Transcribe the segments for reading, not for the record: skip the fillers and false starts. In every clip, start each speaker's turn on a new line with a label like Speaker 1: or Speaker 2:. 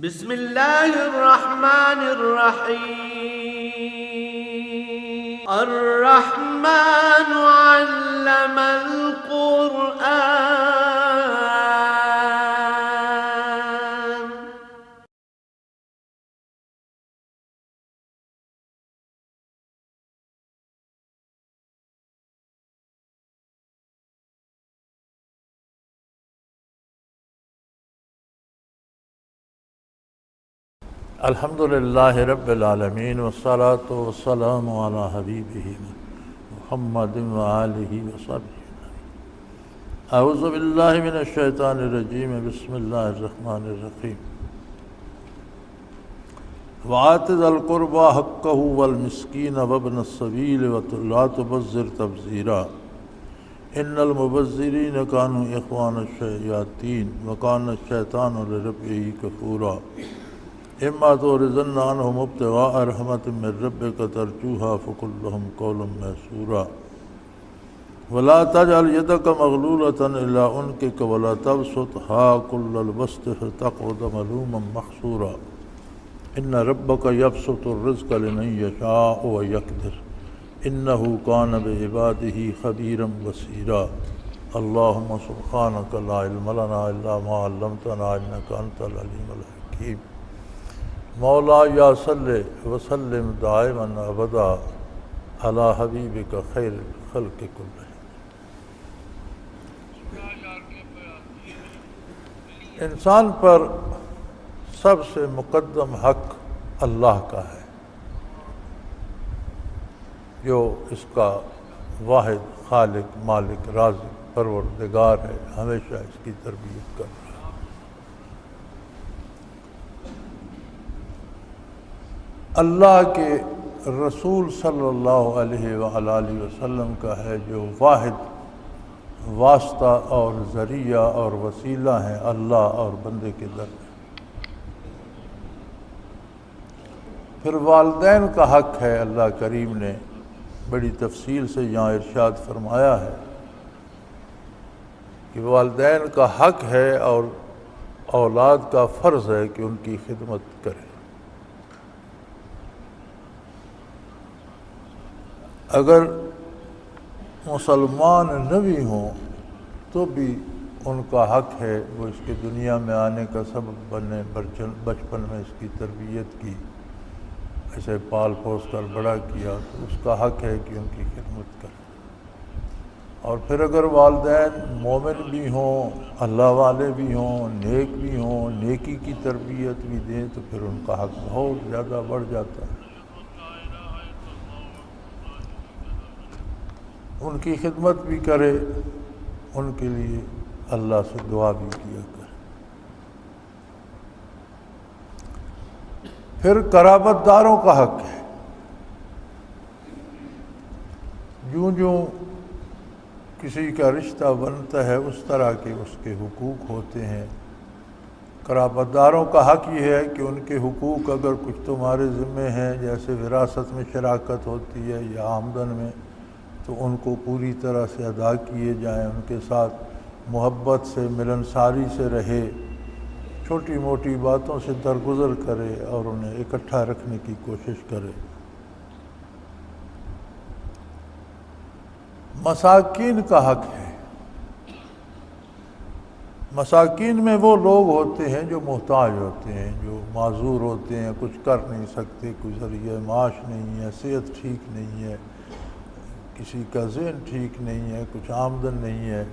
Speaker 1: بسم اللہ الرحمن الرحیم الرحمن علم القرآن
Speaker 2: الحمد للہ رب العالمین والصلاة والسلام علی حبیبہ محمد وآلہ وصحبہ اعوذ باللہ من الشیطان الرجیم بسم اللہ الرحمن الرحیم وآت ذا القربى حقہ والمسکین وابن السبیل ولا تبذر تبذیرا ان المبذرین کانوا اخوان الشیاطین وکان الشیطان لربہ کفورا اما تورزن عنہم ابتغاء رحمت من ربک ترجوها فقل لهم قولا میسورا ولا تجعل یدک مغلولة الی عنقک ولا تبسطها کل البسط فتقعد ملوما محسورا ان ربک یبسط الرزق لمن یشاء ویقدر انہ کان بعبادہ خبیرا بصیرا اللہم سبحانک لا علم لنا الا ما علمتنا انک انت العلیم الحکیم مولا یا صلی وسلم دائما ابدا علی حبیبک خیر الخلق کلہم۔ انسان پر سب سے مقدم حق اللہ کا ہے جو اس کا واحد خالق مالک رازق پروردگار ہے، ہمیشہ اس کی تربیت کر رہا ہے۔ اللہ کے رسول صلی اللہ علیہ وآلہ وسلم کا ہے جو واحد واسطہ اور ذریعہ اور وسیلہ ہیں اللہ اور بندے کے درمیان۔ پھر والدین کا حق ہے، اللہ کریم نے بڑی تفصیل سے یہاں ارشاد فرمایا ہے کہ والدین کا حق ہے اور اولاد کا فرض ہے کہ ان کی خدمت کرے۔ اگر مسلمان نہ بھی ہوں تو بھی ان کا حق ہے وہ اس کے دنیا میں آنے کا سبب بنے، بچپن میں اس کی تربیت کی، اسے پال پوس کر بڑا کیا، تو اس کا حق ہے کہ ان کی خدمت کرے۔ اور پھر اگر والدین مومن بھی ہوں، اللہ والے بھی ہوں، نیک بھی ہوں، نیکی کی تربیت بھی دیں تو پھر ان کا حق بہت زیادہ بڑھ جاتا ہے۔ ان کی خدمت بھی کرے، ان کے لیے اللہ سے دعا بھی کیا کرے۔ پھر قرابت داروں کا حق ہے، جوں کسی کا رشتہ بنتا ہے اس طرح کے اس کے حقوق ہوتے ہیں۔ قرابت داروں کا حق یہ ہے کہ ان کے حقوق اگر کچھ تمہارے ذمے ہیں، جیسے وراثت میں شراکت ہوتی ہے یا آمدن میں، تو ان کو پوری طرح سے ادا کیے جائیں، ان کے ساتھ محبت سے ملنساری سے رہے، چھوٹی موٹی باتوں سے درگزر کرے اور انہیں اکٹھا رکھنے کی کوشش کرے۔ مساکین کا حق ہے، مساکین میں وہ لوگ ہوتے ہیں جو محتاج ہوتے ہیں، جو معذور ہوتے ہیں، کچھ کر نہیں سکتے، کوئی ذریعہ معاش نہیں ہے، صحت ٹھیک نہیں ہے، کسی کا ذہن ٹھیک نہیں ہے، کچھ آمدن نہیں ہے،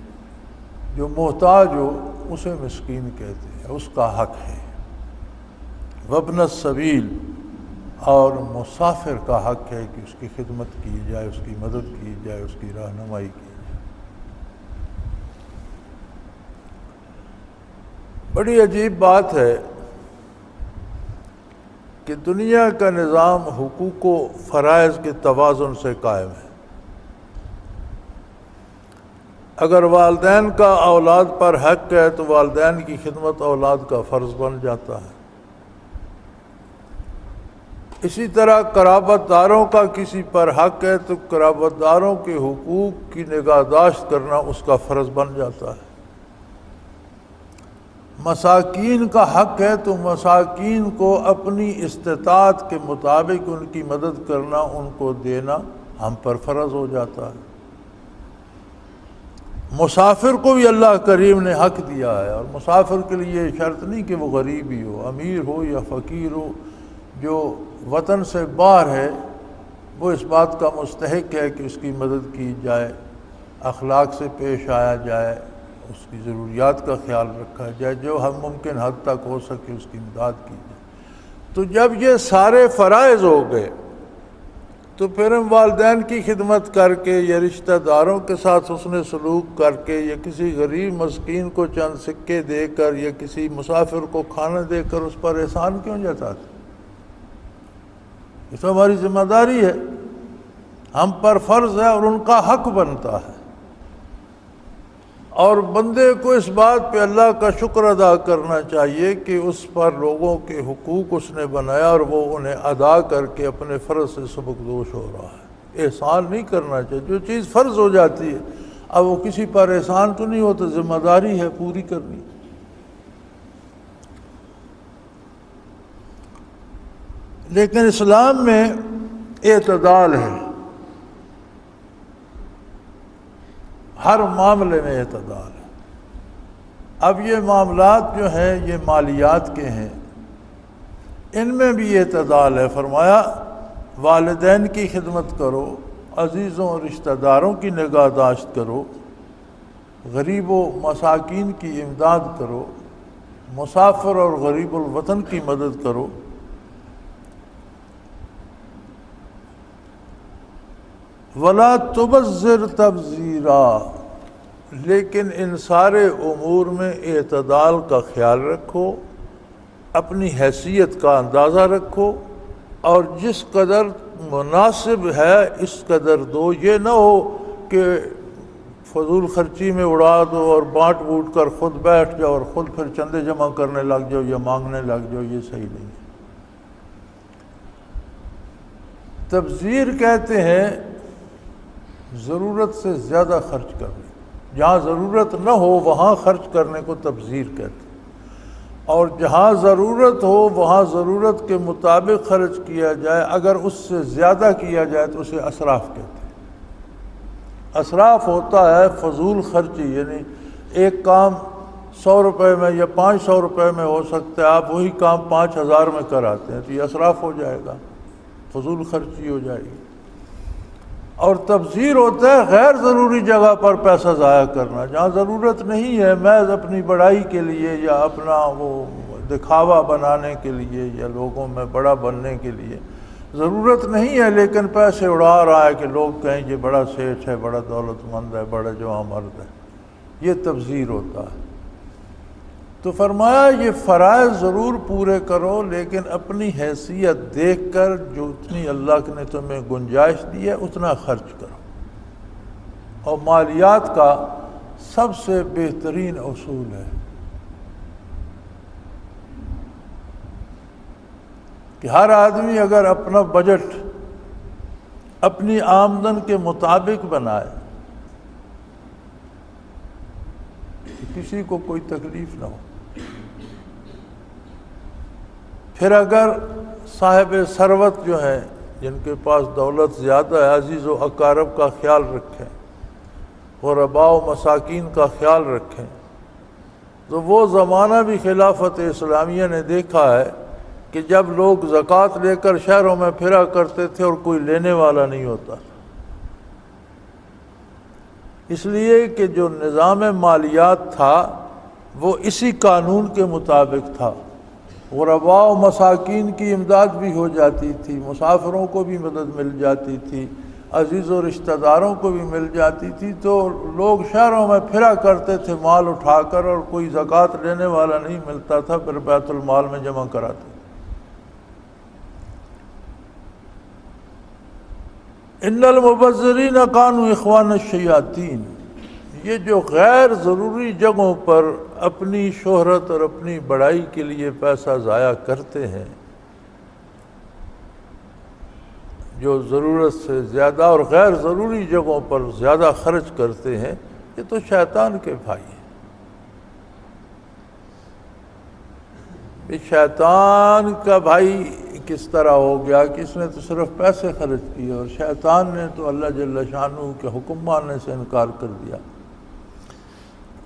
Speaker 2: جو محتاج ہو اسے مسکین کہتے ہیں، اس کا حق ہے۔ وابن السبیل، اور مسافر کا حق ہے کہ اس کی خدمت کی جائے، اس کی مدد کی جائے، اس کی رہنمائی کی جائے۔ بڑی عجیب بات ہے کہ دنیا کا نظام حقوق و فرائض کے توازن سے قائم ہے۔ اگر والدین کا اولاد پر حق ہے تو والدین کی خدمت اولاد کا فرض بن جاتا ہے۔ اسی طرح قرابت داروں کا کسی پر حق ہے تو قرابت داروں کے حقوق کی نگہداشت کرنا اس کا فرض بن جاتا ہے۔ مساکین کا حق ہے تو مساکین کو اپنی استطاعت کے مطابق ان کی مدد کرنا، ان کو دینا ہم پر فرض ہو جاتا ہے۔ مسافر کو بھی اللہ کریم نے حق دیا ہے، اور مسافر کے لیے یہ شرط نہیں کہ وہ غریب ہی ہو، امیر ہو یا فقیر ہو، جو وطن سے باہر ہے وہ اس بات کا مستحق ہے کہ اس کی مدد کی جائے، اخلاق سے پیش آیا جائے، اس کی ضروریات کا خیال رکھا جائے، جو ہر ممکن حد تک ہو سکے اس کی امداد کی جائے۔ تو جب یہ سارے فرائض ہو گئے تو پھر ہم والدین کی خدمت کر کے یا رشتہ داروں کے ساتھ حسن سلوک کر کے یا کسی غریب مسکین کو چند سکے دے کر یا کسی مسافر کو کھانا دے کر اس پر احسان کیوں جتاتے؟ یہ تو ہماری ذمہ داری ہے، ہم پر فرض ہے اور ان کا حق بنتا ہے۔ اور بندے کو اس بات پہ اللہ کا شکر ادا کرنا چاہیے کہ اس پر لوگوں کے حقوق اس نے بنایا اور وہ انہیں ادا کر کے اپنے فرض سے سبکدوش ہو رہا ہے۔ احسان نہیں کرنا چاہیے، جو چیز فرض ہو جاتی ہے اب وہ کسی پر احسان تو نہیں ہوتا، ذمہ داری ہے پوری کرنی۔ لیکن اسلام میں اعتدال ہے، ہر معاملے میں اعتدال ہے۔ اب یہ معاملات جو ہیں یہ مالیات کے ہیں، ان میں بھی اعتدال ہے۔ فرمایا والدین کی خدمت کرو، عزیزوں اور رشتہ داروں کی نگہداشت کرو، غریب و مساکین کی امداد کرو، مسافر اور غریب الوطن کی مدد کرو۔ وَلَا تُبَذِّرْ تَبْذِيرًا، لیکن ان سارے امور میں اعتدال کا خیال رکھو، اپنی حیثیت کا اندازہ رکھو، اور جس قدر مناسب ہے اس قدر دو۔ یہ نہ ہو کہ فضول خرچی میں اڑا دو اور بانٹ بوٹ کر خود بیٹھ جاؤ اور خود پھر چندے جمع کرنے لگ جاؤ یا مانگنے لگ جاؤ، یہ صحیح نہیں ہے۔ تبذیر کہتے ہیں ضرورت سے زیادہ خرچ کرنے، جہاں ضرورت نہ ہو وہاں خرچ کرنے کو تبذیر کہتے ہیں، اور جہاں ضرورت ہو وہاں ضرورت کے مطابق خرچ کیا جائے، اگر اس سے زیادہ کیا جائے تو اسے اسراف کہتے ہیں۔ اسراف ہوتا ہے فضول خرچی، یعنی ایک کام 100 روپے میں یا 500 روپے میں ہو سکتا ہے، آپ وہی کام 5000 میں کراتے ہیں تو یہ اسراف ہو جائے گا، فضول خرچی ہو جائے گی۔ اور تبذیر ہوتا ہے غیر ضروری جگہ پر پیسہ ضائع کرنا، جہاں ضرورت نہیں ہے، محض اپنی بڑائی کے لیے یا اپنا وہ دکھاوا بنانے کے لیے یا لوگوں میں بڑا بننے کے لیے ضرورت نہیں ہے، لیکن پیسے اڑا رہا ہے کہ لوگ کہیں یہ بڑا سیٹھ ہے، بڑا دولت مند ہے، بڑا جواں مرد ہے، یہ تبذیر ہوتا ہے۔ تو فرمایا یہ فرائض ضرور پورے کرو، لیکن اپنی حیثیت دیکھ کر جو اتنی اللہ نے تمہیں گنجائش دی ہے اتنا خرچ کرو۔ اور مالیات کا سب سے بہترین اصول ہے کہ ہر آدمی اگر اپنا بجٹ اپنی آمدن کے مطابق بنائے تو کسی کو کوئی تکلیف نہ ہو۔ پھر اگر صاحب ثروت جو ہیں جن کے پاس دولت زیادہ ہے، عزیز و اقارب کا خیال رکھیں، غرباء و مساکین کا خیال رکھیں، تو وہ زمانہ بھی خلافت اسلامیہ نے دیکھا ہے کہ جب لوگ زکوٰۃ لے کر شہروں میں پھرا کرتے تھے اور کوئی لینے والا نہیں ہوتا، اس لیے کہ جو نظام مالیات تھا وہ اسی قانون کے مطابق تھا۔ غرباء و مساکین کی امداد بھی ہو جاتی تھی، مسافروں کو بھی مدد مل جاتی تھی، عزیز و رشتہ داروں کو بھی مل جاتی تھی، تو لوگ شہروں میں پھرا کرتے تھے مال اٹھا کر، اور کوئی زکوٰۃ لینے والا نہیں ملتا تھا، پھر بیت المال میں جمع کراتے۔ ان المبذرین کانوا اخوان الشیاطین، یہ جو غیر ضروری جگہوں پر اپنی شہرت اور اپنی بڑائی کے لیے پیسہ ضائع کرتے ہیں، جو ضرورت سے زیادہ اور غیر ضروری جگہوں پر زیادہ خرچ کرتے ہیں، یہ تو شیطان کے بھائی ہیں۔ شیطان کا بھائی کس طرح ہو گیا کہ اس نے تو صرف پیسے خرچ کیے اور شیطان نے تو اللہ جل شانہ کے حکم ماننے سے انکار کر دیا۔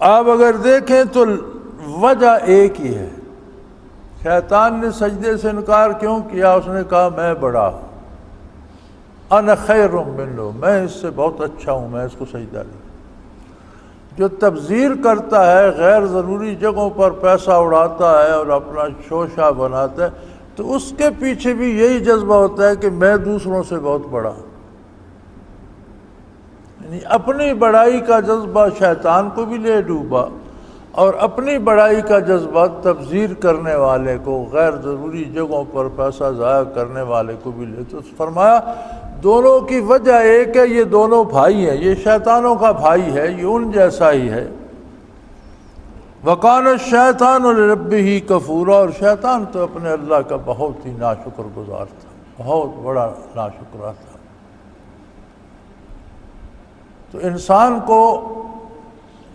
Speaker 2: آپ اگر دیکھیں تو وجہ ایک ہی ہے۔ شیطان نے سجدے سے انکار کیوں کیا؟ اس نے کہا میں بڑا ہوں، انا خیر منہ، میں اس سے بہت اچھا ہوں، میں اس کو سجدہ نہیں۔ جو تبذیر کرتا ہے، غیر ضروری جگہوں پر پیسہ اڑاتا ہے اور اپنا شوشہ بناتا ہے، تو اس کے پیچھے بھی یہی جذبہ ہوتا ہے کہ میں دوسروں سے بہت بڑا ہوں۔ یعنی اپنی بڑائی کا جذبہ شیطان کو بھی لے ڈوبا، اور اپنی بڑائی کا جذبہ تبذیر کرنے والے کو، غیر ضروری جگہوں پر پیسہ ضائع کرنے والے کو بھی لے۔ تو فرمایا دونوں کی وجہ ایک ہے، یہ دونوں بھائی ہیں، یہ شیطانوں کا بھائی ہے، یہ ان جیسا ہی ہے۔ وَقَانَ الشَّيْطَانُ لِرَبِّهِ كَفُورًا، اور شیطان تو اپنے اللہ کا بہت ہی ناشکر گزار تھا، بہت بڑا ناشکرا تھا۔ تو انسان کو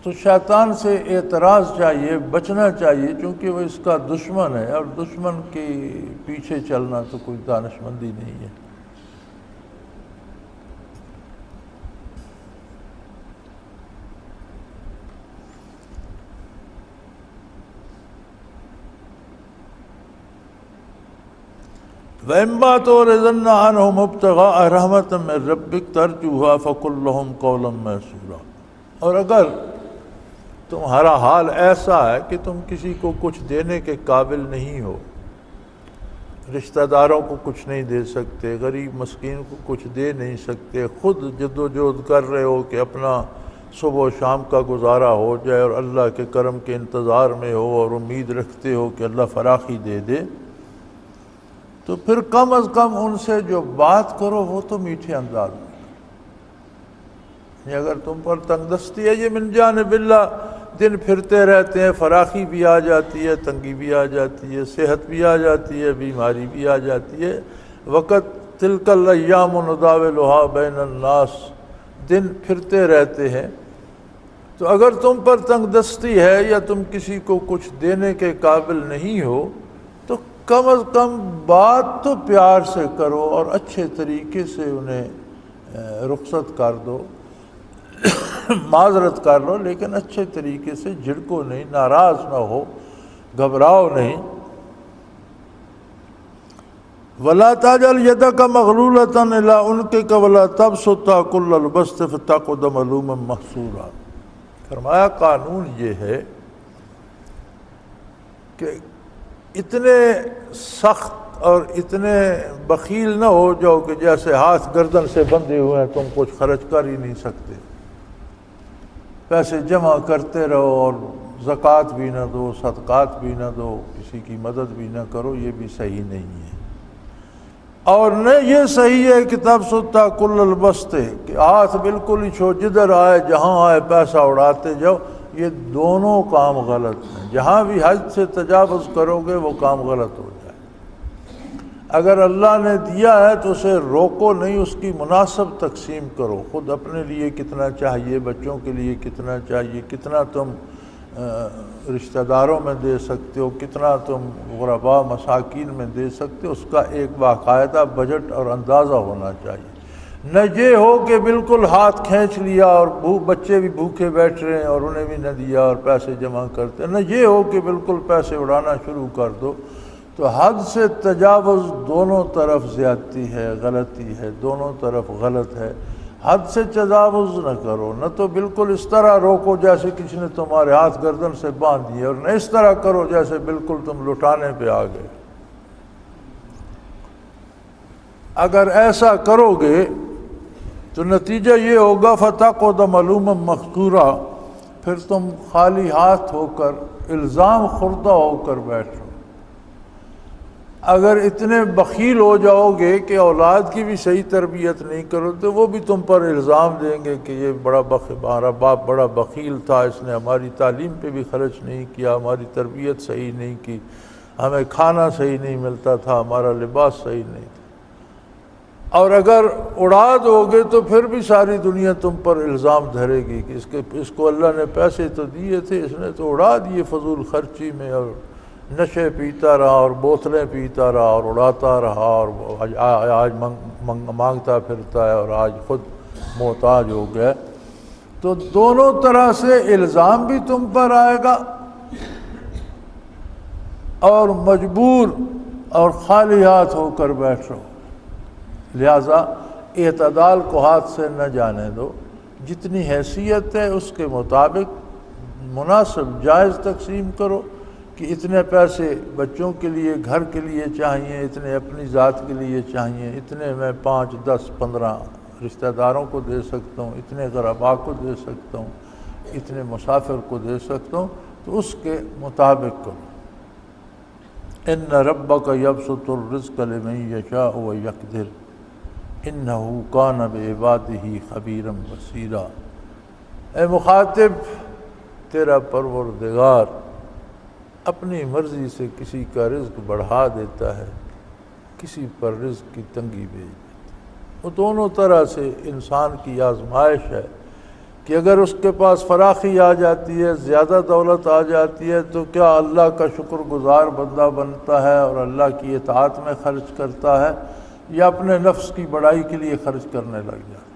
Speaker 2: تو شیطان سے اعتراض چاہیے، بچنا چاہیے، چونکہ وہ اس کا دشمن ہے، اور دشمن کے پیچھے چلنا تو کوئی دانش مندی نہیں ہے۔ وَإِمَّا تُعْرِضَنَّ عَنْهُمُ ابْتِغَاءَ رَحْمَةٍ مِّن رَّبِّكَ تَرْجُوهَا فَقُل لَّهُمْ قَوْلًا مَّيْسُورًا، اور اگر تمہارا حال ایسا ہے کہ تم کسی کو کچھ دینے کے قابل نہیں ہو، رشتہ داروں کو کچھ نہیں دے سکتے، غریب مسکین کو کچھ دے نہیں سکتے، خود جد و جہد کر رہے ہو کہ اپنا صبح و شام کا گزارا ہو جائے، اور اللہ کے کرم کے انتظار میں ہو اور امید رکھتے ہو کہ اللہ فراخی دے دے، تو پھر کم از کم ان سے جو بات کرو وہ تو میٹھے انداز میں۔ اگر تم پر تنگ دستی ہے، یہ من جانب اللہ، دن پھرتے رہتے ہیں، فراخی بھی آ جاتی ہے، تنگی بھی آ جاتی ہے، صحت بھی آ جاتی ہے، بیماری بھی آ جاتی ہے۔ وقت تلک الایام نداولها بین الناس، دن پھرتے رہتے ہیں۔ تو اگر تم پر تنگ دستی ہے یا تم کسی کو کچھ دینے کے قابل نہیں ہو، تو کم از کم بات تو پیار سے کرو اور اچھے طریقے سے انہیں رخصت کر دو، معذرت کر لو، لیکن اچھے طریقے سے، جھڑکو نہیں، ناراض نہ ہو، گھبراؤ نہیں۔ وَلَا تَجْعَلْ يَدَكَ مَغْلُولَةً إِلَىٰ عُنُقِكَ وَلَا تَبْسُطْهَا كُلَّ الْبَسْطِ فَتَقْعُدَ مَلُومًا مَحْسُورًا۔ فرمایا قانون یہ ہے کہ اتنے سخت اور اتنے بخیل نہ ہو جاؤ کہ جیسے ہاتھ گردن سے بندھے ہوئے ہیں، تم کچھ خرچ کر ہی نہیں سکتے، پیسے جمع کرتے رہو اور زکوٰۃ بھی نہ دو، صدقات بھی نہ دو، کسی کی مدد بھی نہ کرو، یہ بھی صحیح نہیں ہے۔ اور نہ یہ صحیح ہے کہ تبسطا کل البسط، کہ ہاتھ بالکل ہی چھو، جدھر آئے جہاں آئے پیسہ اڑاتے جاؤ، یہ دونوں کام غلط ہیں۔ جہاں بھی حد سے تجاوز کرو گے وہ کام غلط ہو جائے۔ اگر اللہ نے دیا ہے تو اسے روکو نہیں، اس کی مناسب تقسیم کرو، خود اپنے لیے کتنا چاہیے، بچوں کے لیے کتنا چاہیے، کتنا تم رشتہ داروں میں دے سکتے ہو، کتنا تم غرباء مساکین میں دے سکتے ہو، اس کا ایک باقاعدہ بجٹ اور اندازہ ہونا چاہیے۔ نہ یہ ہو کہ بالکل ہاتھ کھینچ لیا اور بچے بھی بھوکے بیٹھ رہے ہیں اور انہیں بھی نہ دیا اور پیسے جمع کرتے، نہ یہ ہو کہ بالکل پیسے اڑانا شروع کر دو۔ تو حد سے تجاوز دونوں طرف زیادتی ہے، غلطی ہے، دونوں طرف غلط ہے۔ حد سے تجاوز نہ کرو، نہ تو بالکل اس طرح روکو جیسے کسی نے تمہارے ہاتھ گردن سے باندھ دیے، اور نہ اس طرح کرو جیسے بالکل تم لٹانے پہ آ گئے۔ اگر ایسا کرو گے تو نتیجہ یہ ہوگا فَتَقْعُدَ مَلُومًا مَحْسُورًا، پھر تم خالی ہاتھ ہو کر، الزام خوردہ ہو کر بیٹھو۔ اگر اتنے بخیل ہو جاؤ گے کہ اولاد کی بھی صحیح تربیت نہیں کرو تو وہ بھی تم پر الزام دیں گے کہ یہ ہمارا باپ بڑا بخیل تھا، اس نے ہماری تعلیم پہ بھی خرچ نہیں کیا، ہماری تربیت صحیح نہیں کی، ہمیں کھانا صحیح نہیں ملتا تھا، ہمارا لباس صحیح نہیں تھا۔ اور اگر اڑا دو گے تو پھر بھی ساری دنیا تم پر الزام دھرے گی کہ اس کو اللہ نے پیسے تو دیے تھے، اس نے تو اڑا دیے فضول خرچی میں اور نشے پیتا رہا اور بوتلیں پیتا رہا اور اڑاتا رہا اور آج مانگتا پھرتا ہے اور آج خود محتاج ہو گیا، تو دونوں طرح سے الزام بھی تم پر آئے گا اور مجبور اور خالی ہاتھ ہو کر بیٹھو۔ لہذا اعتدال کو ہاتھ سے نہ جانے دو، جتنی حیثیت ہے اس کے مطابق مناسب جائز تقسیم کرو، کہ اتنے پیسے بچوں کے لیے گھر کے لیے چاہیے، اتنے اپنی ذات کے لیے چاہیے، اتنے میں 5 10 15 رشتہ داروں کو دے سکتا ہوں، اتنے غرباء کو دے سکتا ہوں، اتنے مسافر کو دے سکتا ہوں، تو اس کے مطابق کرو۔ ان ربک یبسط الرزق لمن یشاء ویقدر انہ کان بعبادہ خبیرا بصیرا۔ اے مخاطب، تیرا پروردگار اپنی مرضی سے کسی کا رزق بڑھا دیتا ہے، کسی پر رزق کی تنگی بھیج دیتا ہے۔ وہ دونوں طرح سے انسان کی آزمائش ہے کہ اگر اس کے پاس فراخی آ جاتی ہے، زیادہ دولت آ جاتی ہے، تو کیا اللہ کا شکر گزار بندہ بنتا ہے اور اللہ کی اطاعت میں خرچ کرتا ہے، یا اپنے نفس کی بڑائی کے لیے خرچ کرنے لگ جاتا ہے؟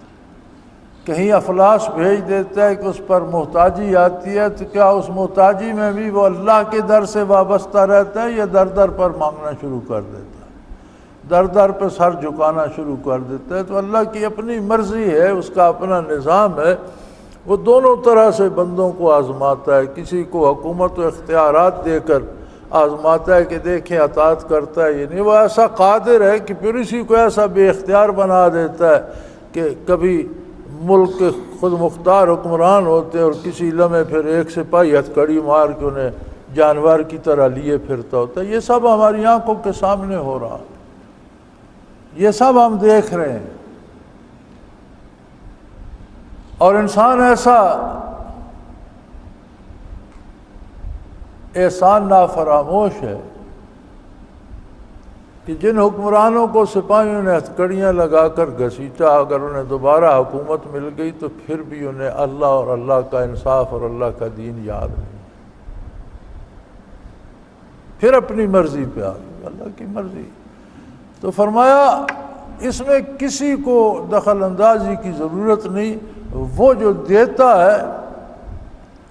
Speaker 2: کہیں افلاس بھیج دیتا ہے کہ اس پر محتاجی آتی ہے، تو کیا اس محتاجی میں بھی وہ اللہ کے در سے وابستہ رہتا ہے، یا در در پر مانگنا شروع کر دیتا ہے، در در پہ سر جھکانا شروع کر دیتا ہے؟ تو اللہ کی اپنی مرضی ہے، اس کا اپنا نظام ہے، وہ دونوں طرح سے بندوں کو آزماتا ہے۔ کسی کو حکومت و اختیارات دے کر آزماتا ہے کہ دیکھیں اطاعت کرتا ہے یہ نہیں، وہ ایسا قادر ہے کہ پھر اسی کو ایسا بے اختیار بنا دیتا ہے کہ کبھی ملک کے خود مختار حکمران ہوتے اور کسی لمحے پھر ایک سپاہی ہتھکڑی مار کے انہیں جانور کی طرح لیے پھرتا ہوتا ہے۔ یہ سب ہماری آنکھوں کے سامنے ہو رہا، یہ سب ہم دیکھ رہے ہیں، اور انسان ایسا احسان نافراموش ہے کہ جن حکمرانوں کو سپاہیوں نے ہتھکڑیاں لگا کر گھسیٹا، اگر انہیں دوبارہ حکومت مل گئی تو پھر بھی انہیں اللہ اور اللہ کا انصاف اور اللہ کا دین یاد نہیں، پھر اپنی مرضی پہ آ گئی، اللہ کی مرضی۔ تو فرمایا اس میں کسی کو دخل اندازی کی ضرورت نہیں، وہ جو دیتا ہے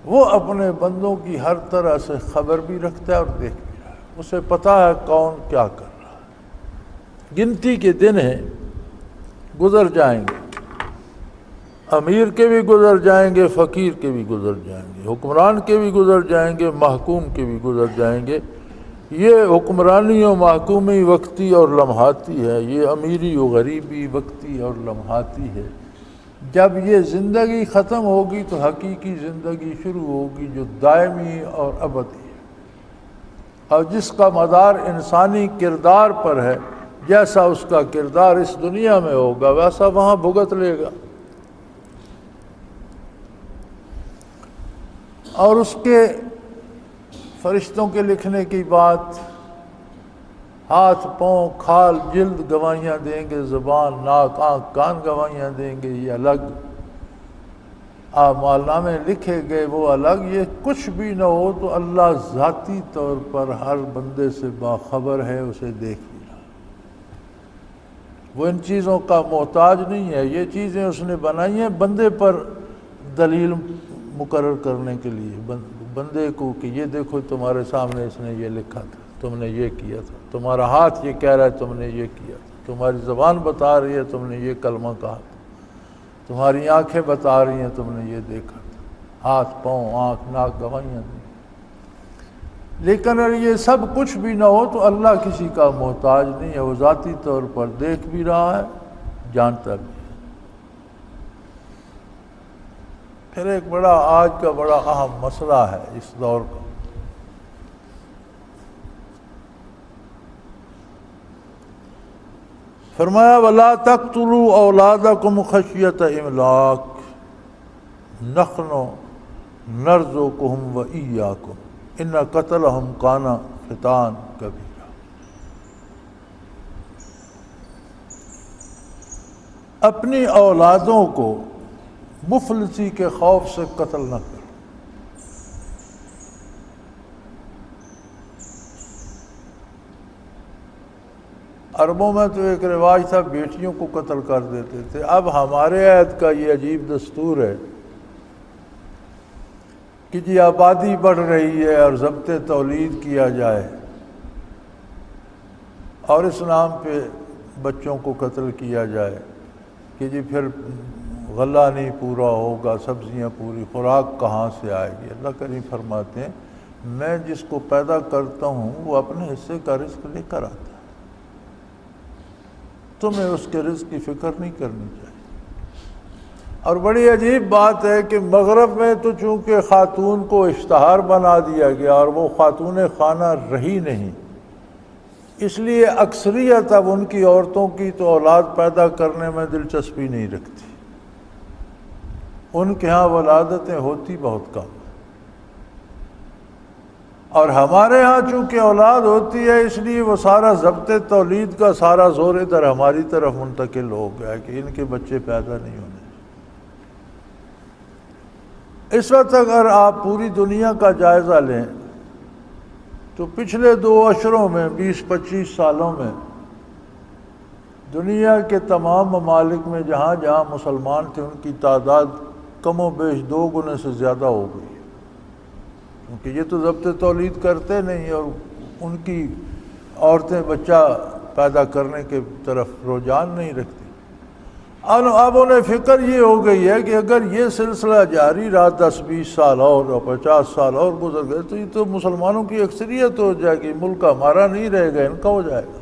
Speaker 2: وہ اپنے بندوں کی ہر طرح سے خبر بھی رکھتا ہے اور دیکھ بھی رہا ہے، اسے پتہ ہے کون کیا کر رہا ہے۔ گنتی کے دن ہیں، گزر جائیں گے، امیر کے بھی گزر جائیں گے، فقیر کے بھی گزر جائیں گے، حکمران کے بھی گزر جائیں گے، محکوم کے بھی گزر جائیں گے۔ یہ حکمرانی و محکومی وقتی اور لمحاتی ہے، یہ امیری و غریبی وقتی اور لمحاتی ہے۔ جب یہ زندگی ختم ہوگی تو حقیقی زندگی شروع ہوگی، جو دائمی اور ابدی ہے، اور جس کا مدار انسانی کردار پر ہے۔ جیسا اس کا کردار اس دنیا میں ہوگا ویسا وہاں بھگت لے گا، اور اس کے فرشتوں کے لکھنے کی بات، ہاتھ پاؤں کھال جلد گواہیاں دیں گے، زبان ناک آنکھ کان گواہیاں دیں گے، یہ الگ، اعمال نامے لکھے گئے وہ الگ۔ یہ کچھ بھی نہ ہو تو اللہ ذاتی طور پر ہر بندے سے باخبر ہے، اسے دیکھ بھی رہا، وہ ان چیزوں کا محتاج نہیں ہے۔ یہ چیزیں اس نے بنائی ہیں بندے پر دلیل مقرر کرنے کے لیے، بندے کو کہ یہ دیکھو تمہارے سامنے اس نے یہ لکھا تھا، تم نے یہ کیا تھا، تمہارا ہاتھ یہ کہہ رہا ہے تم نے یہ کیا تھا، تمہاری زبان بتا رہی ہے تم نے یہ کلمہ کہا تھا، تمہاری آنکھیں بتا رہی ہیں تم نے یہ دیکھا تھا، ہاتھ پاؤں آنکھ ناک گواہیاں دیں۔ لیکن اگر یہ سب کچھ بھی نہ ہو تو اللہ کسی کا محتاج نہیں ہے، وہ ذاتی طور پر دیکھ بھی رہا ہے، جانتا بھی ہے۔ پھر ایک بڑا آج کا بڑا اہم مسئلہ ہے اس دور کا، فرمایا وَلَا تَقْتُلُوا أَوْلَادَكُمْ خَشْيَةَ إِمْلَاقٍ نَحْنُ نَرْزُقُهُمْ وَإِيَّاكُمْ إِنَّ قَتْلَهُمْ كَانَ خِطْئًا كَبِيرًا۔ اپنی اولادوں کو مفلسی کے خوف سے قتل نہ کرو، عربوں میں تو ایک رواج تھا بیٹیوں کو قتل کر دیتے تھے، اب ہمارے عہد کا یہ عجیب دستور ہے کہ جی آبادی بڑھ رہی ہے اور ضبط تولید کیا جائے اور اس نام پہ بچوں کو قتل کیا جائے کہ جی پھر غلہ نہیں پورا ہوگا، سبزیاں پوری، خوراک کہاں سے آئے گی؟ اللہ کریم فرماتے ہیں میں جس کو پیدا کرتا ہوں وہ اپنے حصے کا رزق لے کر آتا ہے، تمہیں اس کے رزق کی فکر نہیں کرنی چاہیے۔ اور بڑی عجیب بات ہے کہ مغرب میں تو چونکہ خاتون کو اشتہار بنا دیا گیا اور وہ خاتون خانہ رہی نہیں، اس لیے اکثریت اب ان کی عورتوں کی تو اولاد پیدا کرنے میں دلچسپی نہیں رکھتی، ان کے ہاں ولادتیں ہوتی بہت کم، اور ہمارے ہاں چونکہ اولاد ہوتی ہے اس لیے وہ سارا ضبط تولید کا سارا زور ادھر ہماری طرف منتقل ہو گیا کہ ان کے بچے پیدا نہیں ہونے۔ اس وقت اگر آپ پوری دنیا کا جائزہ لیں تو پچھلے 2 عشروں میں 20-25 سالوں میں دنیا کے تمام ممالک میں جہاں جہاں مسلمان تھے ان کی تعداد کم و بیش 2 گنے سے زیادہ ہو گئی، کیونکہ یہ تو ضبط تولید کرتے نہیں اور ان کی عورتیں بچہ پیدا کرنے کے طرف رجحان نہیں رکھتی۔ اب انہیں فکر یہ ہو گئی ہے کہ اگر یہ سلسلہ جاری رہا 10-20 سال اور 50 سال اور گزر گئے تو یہ تو مسلمانوں کی اکثریت ہو جائے گی، ملک ہمارا نہیں رہے گا، ان کا ہو جائے گا۔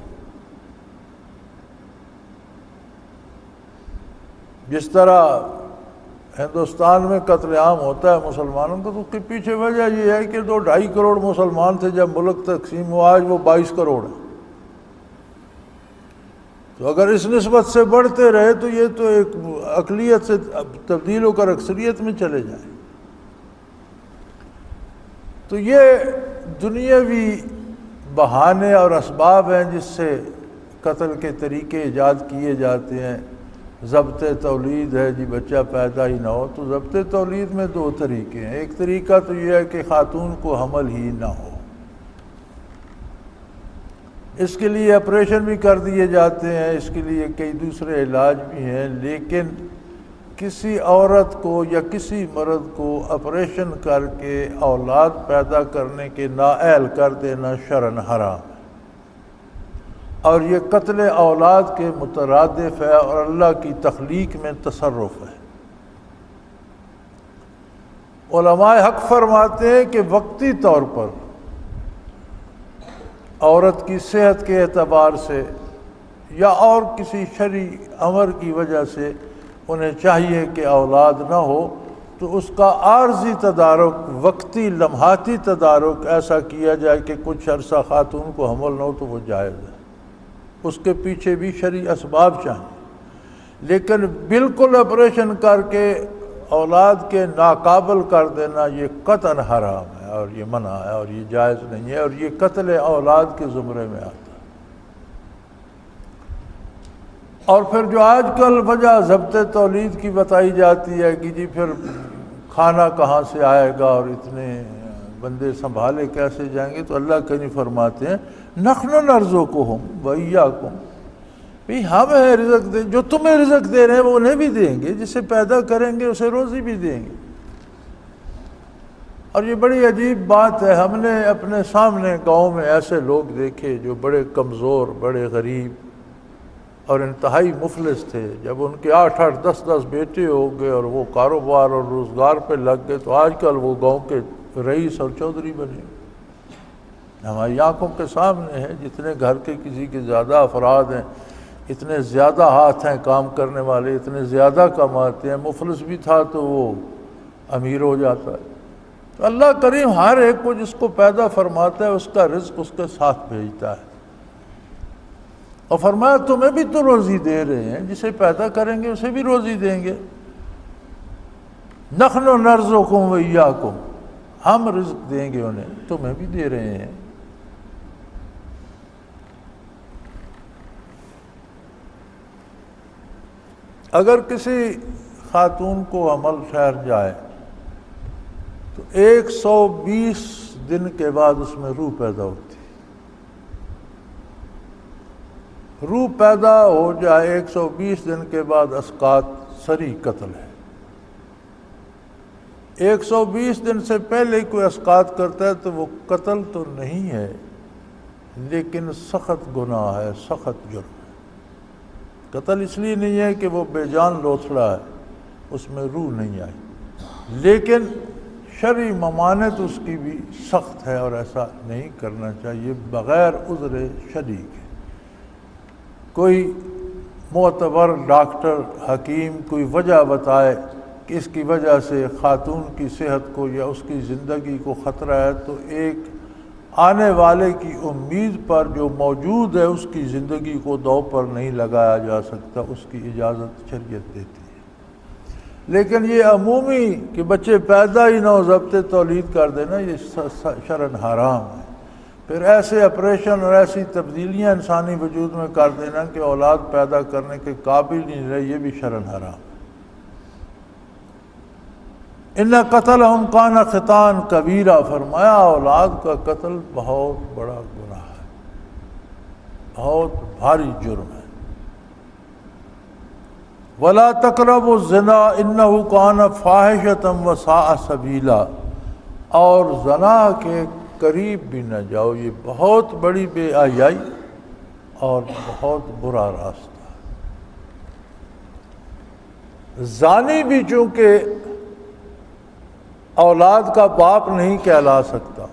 Speaker 2: جس طرح ہندوستان میں قتل عام ہوتا ہے مسلمانوں کو، تو اس کے پیچھے وجہ یہ ہے کہ 2-2.5 کروڑ مسلمان تھے جب ملک تقسیم ہوا، آج وہ 22 کروڑ ہے، تو اگر اس نسبت سے بڑھتے رہے تو یہ تو ایک اقلیت سے تبدیل ہو کر اکثریت میں چلے جائیں۔ تو یہ دنیاوی بہانے اور اسباب ہیں جس سے قتل کے طریقے ایجاد کیے جاتے ہیں۔ ضبط تولید ہے جی بچہ پیدا ہی نہ ہو، تو ضبط تولید میں 2 طریقے ہیں، ایک طریقہ تو یہ ہے کہ خاتون کو حمل ہی نہ ہو، اس کے لیے آپریشن بھی کر دیے جاتے ہیں، اس کے لیے کئی دوسرے علاج بھی ہیں، لیکن کسی عورت کو یا کسی مرد کو آپریشن کر کے اولاد پیدا کرنے کے نااہل کر دینا شرعاً حرام ہے، اور یہ قتل اولاد کے مترادف ہے اور اللہ کی تخلیق میں تصرف ہے۔ علماء حق فرماتے ہیں کہ وقتی طور پر عورت کی صحت کے اعتبار سے یا اور کسی شرعی امر کی وجہ سے انہیں چاہیے کہ اولاد نہ ہو، تو اس کا عارضی تدارک، وقتی لمحاتی تدارک ایسا کیا جائے کہ کچھ عرصہ خاتون کو حمل نہ ہو تو وہ جائز ہے، اس کے پیچھے بھی شرعی اسباب چاہیے، لیکن بالکل آپریشن کر کے اولاد کے ناقابل کر دینا یہ قطعاً حرام ہے اور یہ منع ہے اور یہ جائز نہیں ہے، اور یہ قتل اولاد کے زمرے میں آتا ہے۔ اور پھر جو آج کل وجہ ضبط تولید کی بتائی جاتی ہے کہ جی پھر کھانا کہاں سے آئے گا اور اتنے بندے سنبھالے کیسے جائیں گے، تو اللہ کریم فرماتے ہیں نحن نرزقہم وإیاکم، بھئی ہم ہیں رزق دیں، جو تمہیں رزق دے رہے ہیں وہ انہیں بھی دیں گے، جسے پیدا کریں گے اسے روزی بھی دیں گے۔ اور یہ بڑی عجیب بات ہے، ہم نے اپنے سامنے گاؤں میں ایسے لوگ دیکھے جو بڑے کمزور، بڑے غریب اور انتہائی مفلس تھے، جب ان کے 8-8 10-10 بیٹے ہو گئے اور وہ کاروبار اور روزگار پہ لگ گئے تو آج کل وہ گاؤں کے رئیس اور چودھری بنے۔ ہماری آنکھوں کے سامنے ہے، جتنے گھر کے کسی کے زیادہ افراد ہیں، اتنے زیادہ ہاتھ ہیں کام کرنے والے، اتنے زیادہ کماتے ہیں، مفلس بھی تھا تو وہ امیر ہو جاتا ہے۔ تو اللہ کریم ہر ایک کو جس کو پیدا فرماتا ہے اس کا رزق اس کے ساتھ بھیجتا ہے، اور فرمایا تمہیں بھی تو روزی دے رہے ہیں، جسے پیدا کریں گے اسے بھی روزی دیں گے۔ نحن نرزقکم وإیاکم، ہم رزق دیں گے انہیں، تمہیں بھی دے رہے ہیں۔ اگر کسی خاتون کو حمل ٹھہر جائے تو 120 دن کے بعد اس میں روح پیدا ہوتی ہے، روح پیدا ہو جائے 120 دن کے بعد اسقاط صریح قتل ہے۔ 120 دن سے پہلے کوئی اسقاط کرتا ہے تو وہ قتل تو نہیں ہے، لیکن سخت گناہ ہے، سخت جرم ہے۔ قتل اس لیے نہیں ہے کہ وہ بے جان لوتھڑا ہے، اس میں روح نہیں آئی، لیکن شرعی ممانعت اس کی بھی سخت ہے اور ایسا نہیں کرنا چاہیے بغیر عذر شرعی کے۔ کوئی معتبر ڈاکٹر حکیم کوئی وجہ بتائے کہ اس کی وجہ سے خاتون کی صحت کو یا اس کی زندگی کو خطرہ ہے، تو ایک آنے والے کی امید پر جو موجود ہے اس کی زندگی کو داؤ پر نہیں لگایا جا سکتا، اس کی اجازت شریعت دیتی ہے۔ لیکن یہ عمومی کہ بچے پیدا ہی نہ ہو ضبط تولید کر دینا، یہ شرعاً حرام ہے۔ پھر ایسے آپریشن اور ایسی تبدیلیاں انسانی وجود میں کر دینا کہ اولاد پیدا کرنے کے قابل نہیں رہے، یہ بھی شرعاً حرام ہے۔ ان قتلہم کان خطأ کبیرہ، فرمایا اولاد کا قتل بہت بڑا گناہ ہے، بہت بھاری جرم ہے۔ ولا تقربوا الزنا انہ کان فاحشۃ وساء سبیلا، اور زنا کے قریب بھی نہ جاؤ، یہ بہت بڑی بے حیائی اور بہت برا راستہ ہے۔ زانی بھی چونکہ اولاد کا باپ نہیں کہلا سکتا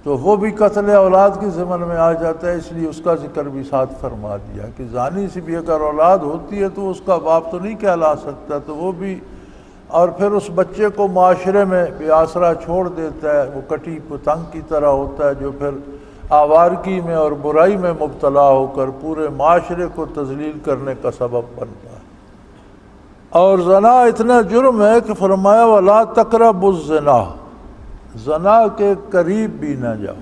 Speaker 2: تو وہ بھی قتل اولاد کے ضمن میں آ جاتا ہے، اس لیے اس کا ذکر بھی ساتھ فرما دیا کہ زانی سے بھی اگر اولاد ہوتی ہے تو اس کا باپ تو نہیں کہلا سکتا، تو وہ بھی، اور پھر اس بچے کو معاشرے میں بے آسرا چھوڑ دیتا ہے، وہ کٹی پتنگ کی طرح ہوتا ہے جو پھر آوارگی میں اور برائی میں مبتلا ہو کر پورے معاشرے کو تذلیل کرنے کا سبب بنتا ہے۔ اور زنا اتنا جرم ہے کہ فرمایا ولا تقربوا الزنا، زنا کے قریب بھی نہ جاؤ۔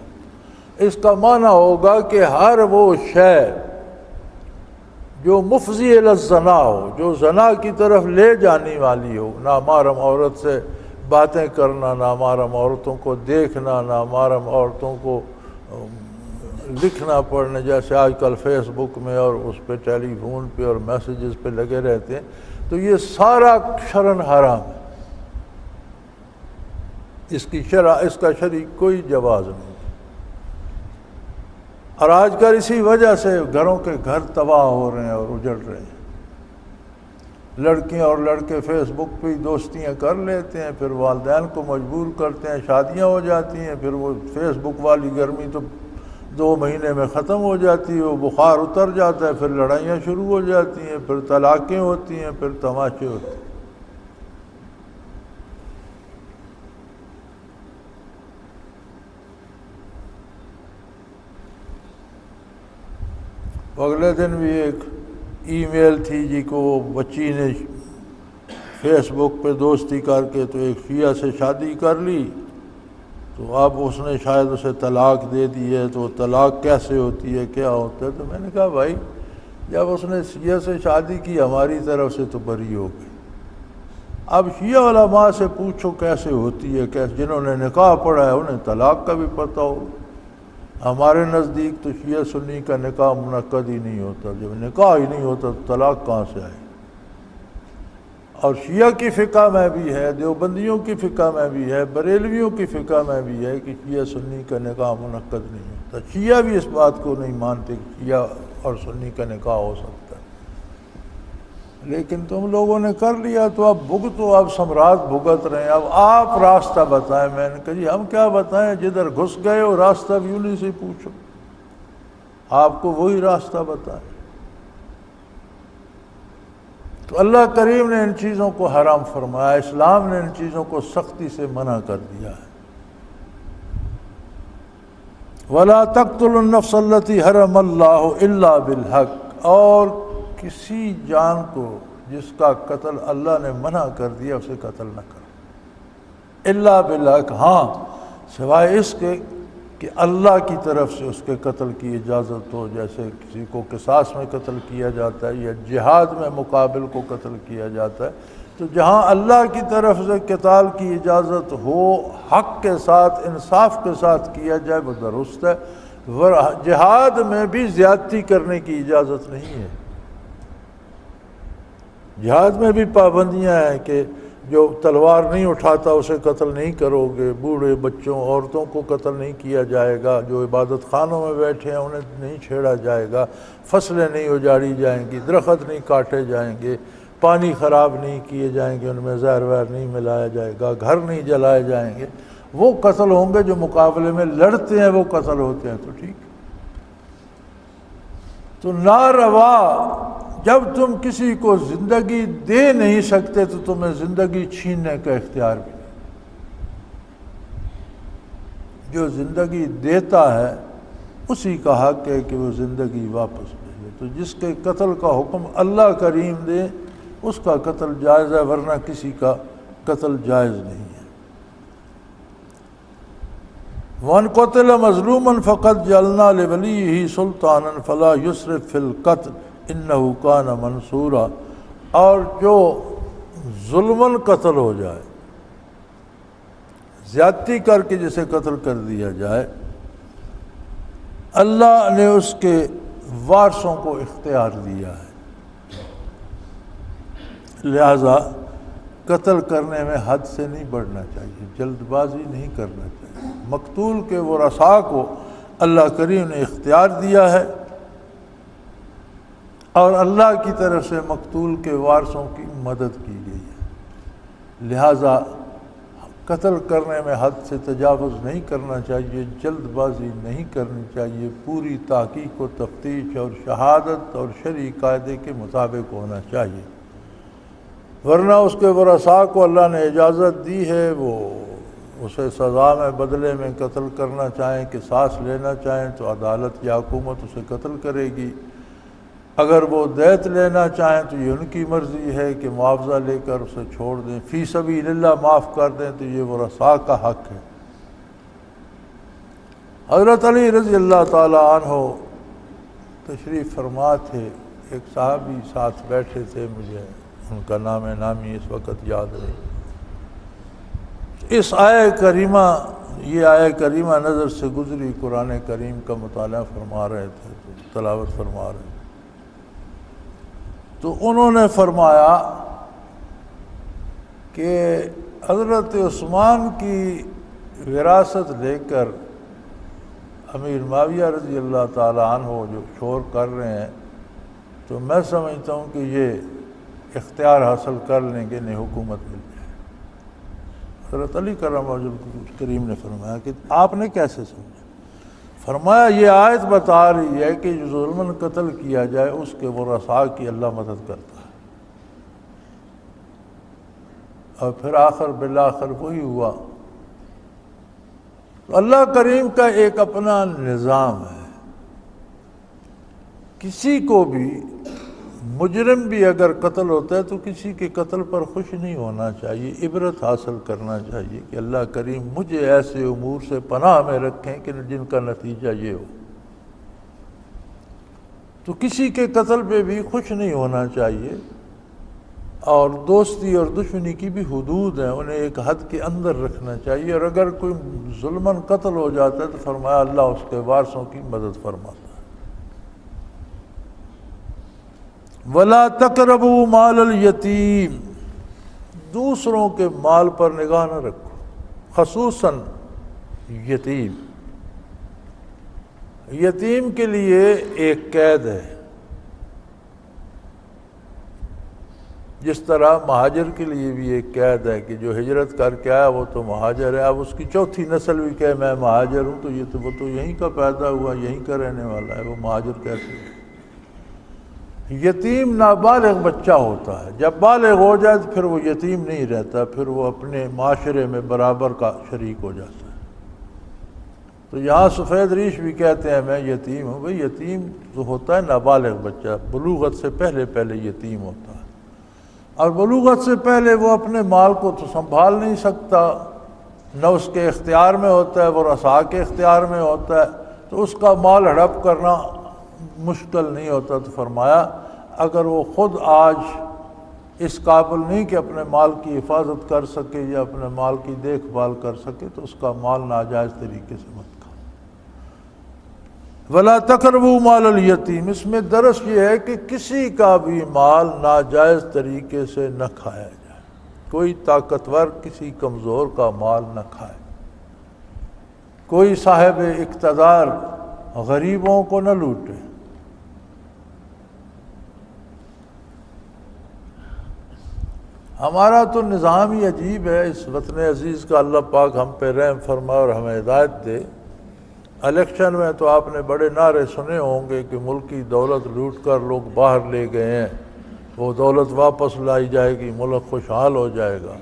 Speaker 2: اس کا معنی ہوگا کہ ہر وہ شے جو مفضی الی الزنا ہو، جو زنا کی طرف لے جانے والی ہو، نامحرم عورت سے باتیں کرنا، نامحرم عورتوں کو دیکھنا، نامحرم عورتوں کو لکھنا پڑھنا، جیسے آج کل فیس بک میں اور اس پہ ٹیلی فون پہ اور میسیجز پہ لگے رہتے ہیں، تو یہ سارا شرعاً حرام ہے۔ اس کا شرعی کوئی جواز نہیں۔ اور آج کل اسی وجہ سے گھروں کے گھر تباہ ہو رہے ہیں اور اجڑ رہے ہیں۔ لڑکیاں اور لڑکے فیس بک پہ دوستیاں کر لیتے ہیں، پھر والدین کو مجبور کرتے ہیں، شادیاں ہو جاتی ہیں، پھر وہ فیس بک والی گرمی تو 2 مہینے میں ختم ہو جاتی ہے، وہ بخار اتر جاتا ہے، پھر لڑائیاں شروع ہو جاتی ہیں، پھر طلاقیں ہوتی ہیں، پھر تماشے ہوتے ہیں۔ اگلے دن بھی ایک ای میل تھی جی کو وہ بچی نے فیس بک پہ دوستی کر کے تو ایک شیعہ سے شادی کر لی، تو اب اس نے شاید اسے طلاق دے دی ہے، تو طلاق کیسے ہوتی ہے، کیا ہوتا ہے؟ تو میں نے کہا بھائی جب اس نے شیعہ سے شادی کی ہماری طرف سے تو بری ہو گئی، اب شیعہ علماء سے پوچھو کیسے ہوتی ہے، کیسے، جنہوں نے نکاح پڑھا ہے انہیں طلاق کا بھی پتہ ہو۔ ہمارے نزدیک تو شیعہ سنی کا نکاح منعقد ہی نہیں ہوتا، جب نکاح ہی نہیں ہوتا تو طلاق کہاں سے آئے؟ اور شیعہ کی فقہ میں بھی ہے، دیوبندیوں کی فقہ میں بھی ہے، بریلویوں کی فقہ میں بھی ہے کہ شیعہ سنی کا نکاح منعقد نہیں ہوتا۔ شیعہ بھی اس بات کو نہیں مانتے کہ شیعہ اور سنی کا نکاح ہو سکتا ہے، لیکن تم لوگوں نے کر لیا تو اب بھگتو، اب سمراٹ بھگت رہے ہیں، اب آپ راستہ بتائیں۔ میں نے کہا جی ہم کیا بتائیں، جدھر گھس گئے ہو راستہ بھی انہیں سے پوچھو، آپ کو وہی راستہ بتائیں۔ تو اللہ کریم نے ان چیزوں کو حرام فرمایا، اسلام نے ان چیزوں کو سختی سے منع کر دیا ہے۔ وَلَا تَقْتُلُوا النَّفْسَ الَّتِي حَرَمَ اللَّهُ إِلَّا بِالْحَقِّ، اور کسی جان کو جس کا قتل اللہ نے منع کر دیا اسے قتل نہ کرو، الا بالحق، ہاں سوائے اس کے کہ اللہ کی طرف سے اس کے قتل کی اجازت ہو، جیسے کسی کو قصاص میں قتل کیا جاتا ہے یا جہاد میں مقابل کو قتل کیا جاتا ہے، تو جہاں اللہ کی طرف سے قتال کی اجازت ہو، حق کے ساتھ انصاف کے ساتھ کیا جائے وہ درست ہے۔ جہاد میں بھی زیادتی کرنے کی اجازت نہیں ہے۔ جہاد میں بھی پابندیاں ہیں کہ جو تلوار نہیں اٹھاتا اسے قتل نہیں کرو گے، بوڑھے بچوں عورتوں کو قتل نہیں کیا جائے گا، جو عبادت خانوں میں بیٹھے ہیں انہیں نہیں چھیڑا جائے گا، فصلیں نہیں اجاڑی جائیں گی، درخت نہیں کاٹے جائیں گے، پانی خراب نہیں کیے جائیں گے، ان میں زہر وہر نہیں ملایا جائے گا، گھر نہیں جلائے جائیں گے۔ وہ قتل ہوں گے جو مقابلے میں لڑتے ہیں، وہ قتل ہوتے ہیں تو ٹھیک۔ تو ناروا، جب تم کسی کو زندگی دے نہیں سکتے تو تمہیں زندگی چھیننے کا اختیار بھی نہیں۔ جو زندگی دیتا ہے اسی کا حق ہے کہ وہ زندگی واپس لے لے۔ تو جس کے قتل کا حکم اللہ کریم دے اس کا قتل جائز ہے، ورنہ کسی کا قتل جائز نہیں ہے۔ وَمَنْ قُتِلَ مَظْلُومًا فَقَدْ جَعَلْنَا لِوَلِيِّهِ سُلْطَانًا فَلَا يُسْرِفْ فِي الْقَتْلِ إِنَّهُ كَانَ مَنْصُورًا، اور جو ظلماً قتل ہو جائے، زیادتی کر کے جسے قتل کر دیا جائے، اللہ نے اس کے وارثوں کو اختیار دیا ہے، لہذا قتل کرنے میں حد سے نہیں بڑھنا چاہیے، جلد بازی نہیں کرنا چاہیے۔ مقتول کے ورثاء کو اللہ کریم نے اختیار دیا ہے، اور اللہ کی طرف سے مقتول کے وارثوں کی مدد کی گئی ہے، لہذا قتل کرنے میں حد سے تجاوز نہیں کرنا چاہیے، جلد بازی نہیں کرنی چاہیے، پوری تحقیق و تفتیش اور شہادت اور شرعی قاعدے کے مطابق ہونا چاہیے، ورنہ اس کے ورثاء کو اللہ نے اجازت دی ہے، وہ اسے سزا میں بدلے میں قتل کرنا چاہیں، قصاص لینا چاہیں تو عدالت یا حکومت اسے قتل کرے گی، اگر وہ دیت لینا چاہیں تو یہ ان کی مرضی ہے کہ معاوضہ لے کر اسے چھوڑ دیں، فی سبیل اللہ معاف کر دیں، تو یہ ورثاء کا حق ہے۔ حضرت علی رضی اللہ تعالیٰ عنہ تشریف فرما تھے، ایک صحابی ساتھ بیٹھے تھے، مجھے ان کا نام نامی اس وقت یاد نہیں، اس آیہ کریمہ، یہ آیہ کریمہ نظر سے گزری، قرآن کریم کا مطالعہ فرما رہے تھے، تلاوت فرما رہے تھے، تو انہوں نے فرمایا کہ حضرت عثمان کی وراثت لے کر امیر معاویہ رضی اللہ تعالیٰ عنہ جو شور کر رہے ہیں، تو میں سمجھتا ہوں کہ یہ اختیار حاصل کر لیں گے، انہیں حکومت مل جائے۔ حضرت علی کرم وجہ کریم نے فرمایا کہ آپ نے کیسے سمجھا؟ فرمایا یہ آیت بتا رہی ہے کہ جو ظلماً قتل کیا جائے اس کے ورثاء کی اللہ مدد کرتا ہے، اور پھر آخر بالآخر وہی ہوا۔ تو اللہ کریم کا ایک اپنا نظام ہے، کسی کو بھی مجرم بھی اگر قتل ہوتا ہے تو کسی کے قتل پر خوش نہیں ہونا چاہیے، عبرت حاصل کرنا چاہیے کہ اللہ کریم مجھے ایسے امور سے پناہ میں رکھیں کہ جن کا نتیجہ یہ ہو۔ تو کسی کے قتل پہ بھی خوش نہیں ہونا چاہیے، اور دوستی اور دشمنی کی بھی حدود ہیں، انہیں ایک حد کے اندر رکھنا چاہیے، اور اگر کوئی ظلماً قتل ہو جاتا ہے تو فرمایا اللہ اس کے وارثوں کی مدد فرماتا ہے۔ وَلَا تَقْرَبُوا مَالَ الْيَتِيمِ، دوسروں کے مال پر نگاہ نہ رکھو، خصوصاً یتیم۔ یتیم کے لیے ایک قید ہے، جس طرح مہاجر کے لیے بھی ایک قید ہے کہ جو ہجرت کر کے آیا وہ تو مہاجر ہے، اب اس کی چوتھی نسل بھی کہے میں مہاجر ہوں تو یہ وہ تو یہیں کا پیدا ہوا، یہیں کا رہنے والا ہے، وہ مہاجر کیسے ہے؟ یتیم نابالغ بچہ ہوتا ہے، جب بالغ ہو جائے تو پھر وہ یتیم نہیں رہتا، پھر وہ اپنے معاشرے میں برابر کا شریک ہو جاتا ہے۔ تو یہاں سفید ریش بھی کہتے ہیں میں یتیم ہوں، بھئی یتیم جو ہوتا ہے نابالغ بچہ، بلوغت سے پہلے یتیم ہوتا ہے، اور بلوغت سے پہلے وہ اپنے مال کو تو سنبھال نہیں سکتا، نہ اس کے اختیار میں ہوتا ہے، ورثاء کے اختیار میں ہوتا ہے، تو اس کا مال ہڑپ کرنا مشکل نہیں ہوتا۔ تو فرمایا اگر وہ خود آج اس قابل نہیں کہ اپنے مال کی حفاظت کر سکے یا اپنے مال کی دیکھ بھال کر سکے تو اس کا مال ناجائز طریقے سے مت کھاؤ۔ ولا تقربوا مال الیتیم، اس میں درس یہ ہے کہ کسی کا بھی مال ناجائز طریقے سے نہ کھایا جائے، کوئی طاقتور کسی کمزور کا مال نہ کھائے، کوئی صاحب اقتدار غریبوں کو نہ لوٹے۔ ہمارا تو نظام ہی عجیب ہے، اس وطن عزیز کا اللہ پاک ہم پہ رحم فرمائے اور ہمیں ہدایت دے۔ الیکشن میں تو آپ نے بڑے نعرے سنے ہوں گے کہ ملک کی دولت لوٹ کر لوگ باہر لے گئے ہیں، وہ دولت واپس لائی جائے گی، ملک خوشحال ہو جائے گا۔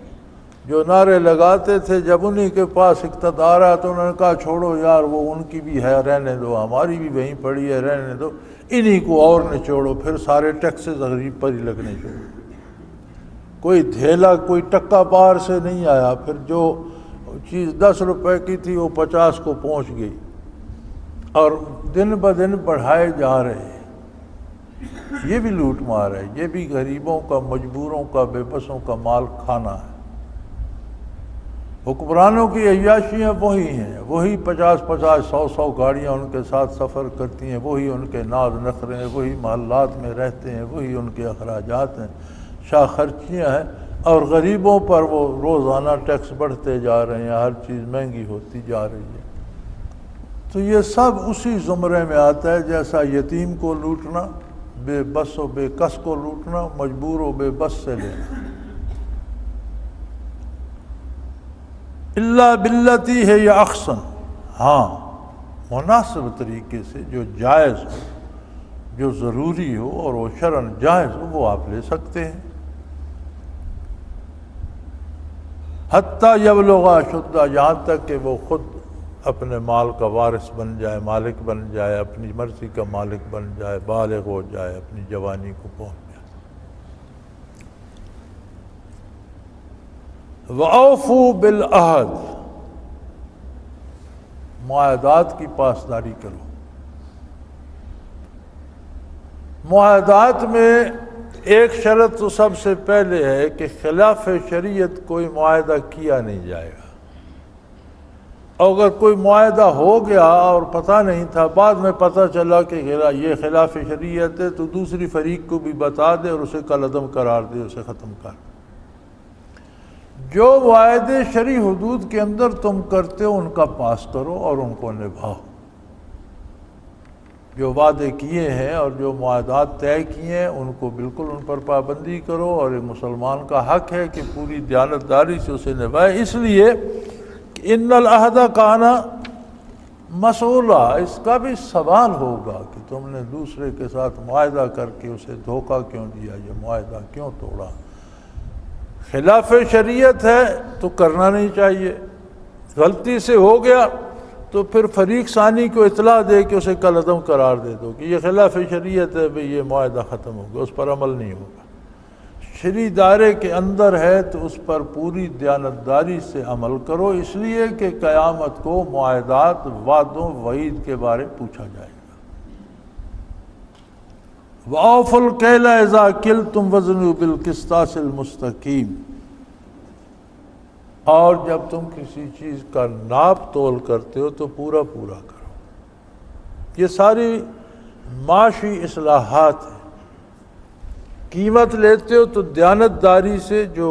Speaker 2: جو نعرے لگاتے تھے جب انہی کے پاس اقتدار آیا تو انہوں نے کہا چھوڑو یار، وہ ان کی بھی ہے رہنے دو، ہماری بھی وہیں پڑی ہے رہنے دو، انہی کو اور نچوڑو۔ پھر سارے ٹیکسز غریب پر ہی لگنے شروع، کوئی دھیلا کوئی ٹکا پار سے نہیں آیا۔ پھر جو چیز 10 روپے کی تھی وہ 50 کو پہنچ گئی، اور دن بدن بڑھائے جا رہے ہیں۔ یہ بھی لوٹ مار ہے، یہ بھی غریبوں کا، مجبوروں کا، بے بسوں کا مال کھانا ہے۔ حکمرانوں کی عیاشیاں وہی ہیں، وہی 50-50 100 گاڑیاں ان کے ساتھ سفر کرتی ہیں، وہی ان کے ناز نخرے ہیں، وہی محلات میں رہتے ہیں، وہی ان کے اخراجات ہیں، شاہ خرچیاں ہیں، اور غریبوں پر وہ روزانہ ٹیکس بڑھتے جا رہے ہیں، ہر چیز مہنگی ہوتی جا رہی ہے۔ تو یہ سب اسی زمرے میں آتا ہے، جیسا یتیم کو لوٹنا، بے بس و بے کس کو لوٹنا، مجبور و بے بس سے لینا۔ اللہ باللتی ہے یا احسن، ہاں مناسب طریقے سے، جو جائز ہو، جو ضروری ہو اور وہ شرعاً جائز ہو، وہ آپ لے سکتے ہیں۔ حتیٰ یبلغ اشدہ، یہاں تک کہ وہ خود اپنے مال کا وارث بن جائے، مالک بن جائے، اپنی مرضی کا مالک بن جائے، بالغ ہو جائے، اپنی جوانی کو پہنچ جائے۔ وَأَوْفُوا بِالْعَہْدِ، معاہدات کی پاسداری کرو۔ معاہدات میں ایک شرط تو سب سے پہلے ہے کہ خلاف شریعت کوئی معاہدہ کیا نہیں جائے گا۔ اور اگر کوئی معاہدہ ہو گیا اور پتہ نہیں تھا، بعد میں پتہ چلا کہ یہ خلاف شریعت ہے، تو دوسری فریق کو بھی بتا دے اور اسے کالعدم قرار دے، اسے ختم کر۔ جو معاہدے شرعی حدود کے اندر تم کرتے ہو ان کا پاس کرو اور ان کو نبھاؤ۔ جو وعدے کیے ہیں اور جو معاہدات طے کیے ہیں ان کو بالکل ان پر پابندی کرو، اور ایک مسلمان کا حق ہے کہ پوری دیانتداری سے اسے نبھائے، اس لیے کہ ان العہد کان مسئولہ، اس کا بھی سوال ہوگا کہ تم نے دوسرے کے ساتھ معاہدہ کر کے اسے دھوکہ کیوں دیا، یہ معاہدہ کیوں توڑا۔ خلاف شریعت ہے تو کرنا نہیں چاہیے، غلطی سے ہو گیا تو پھر فریق ثانی کو اطلاع دے کے اسے کالعدم قرار دے دو کہ یہ خلاف شریعت ہے، بھئی یہ معاہدہ ختم ہو گیا، اس پر عمل نہیں ہوگا۔ شرعی دائرے کے اندر ہے تو اس پر پوری دیانتداری سے عمل کرو، اس لیے کہ قیامت کو معاہدات، وعدوں، وعید کے بارے پوچھا جائے گا۔ وَأَوْفُوا الْكَيْلَ إِذَا كِلْتُمْ وَزْنُوا بِالْقِسْطَاسِ الْمُسْتَقِيمِ، اور جب تم کسی چیز کا ناپ تول کرتے ہو تو پورا پورا کرو۔ یہ ساری معاشی اصلاحات ہیں۔ قیمت لیتے ہو تو دیانتداری سے جو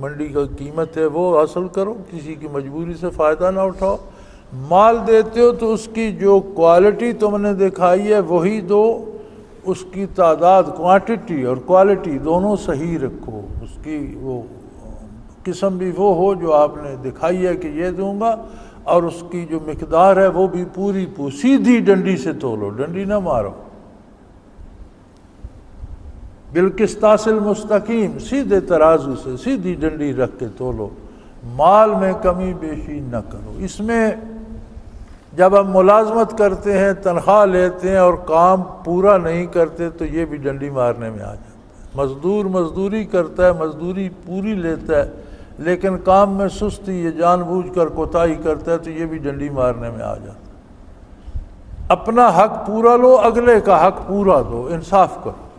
Speaker 2: منڈی کا قیمت ہے وہ حاصل کرو، کسی کی مجبوری سے فائدہ نہ اٹھاؤ۔ مال دیتے ہو تو اس کی جو کوالٹی تم نے دکھائی ہے وہی دو، اس کی تعداد، کوانٹٹی اور کوالٹی دونوں صحیح رکھو، اس کی وہ قسم بھی وہ ہو جو آپ نے دکھائی ہے کہ یہ دوں گا، اور اس کی جو مقدار ہے وہ بھی پوری سیدھی ڈنڈی سے تولو، ڈنڈی نہ مارو۔ بالقسطاس المستقیم، سیدھے ترازو سے سیدھی ڈنڈی رکھ کے تولو، مال میں کمی بیشی نہ کرو۔ اس میں جب ہم ملازمت کرتے ہیں، تنخواہ لیتے ہیں اور کام پورا نہیں کرتے تو یہ بھی ڈنڈی مارنے میں آ جاتا ہے۔ مزدور مزدوری کرتا ہے، مزدوری پوری لیتا ہے، لیکن کام میں سستی، یہ جان بوجھ کر کوتاہی کرتا ہے تو یہ بھی ڈنڈی مارنے میں آ جاتا ہے۔ اپنا حق پورا لو، اگلے کا حق پورا دو، انصاف کرو۔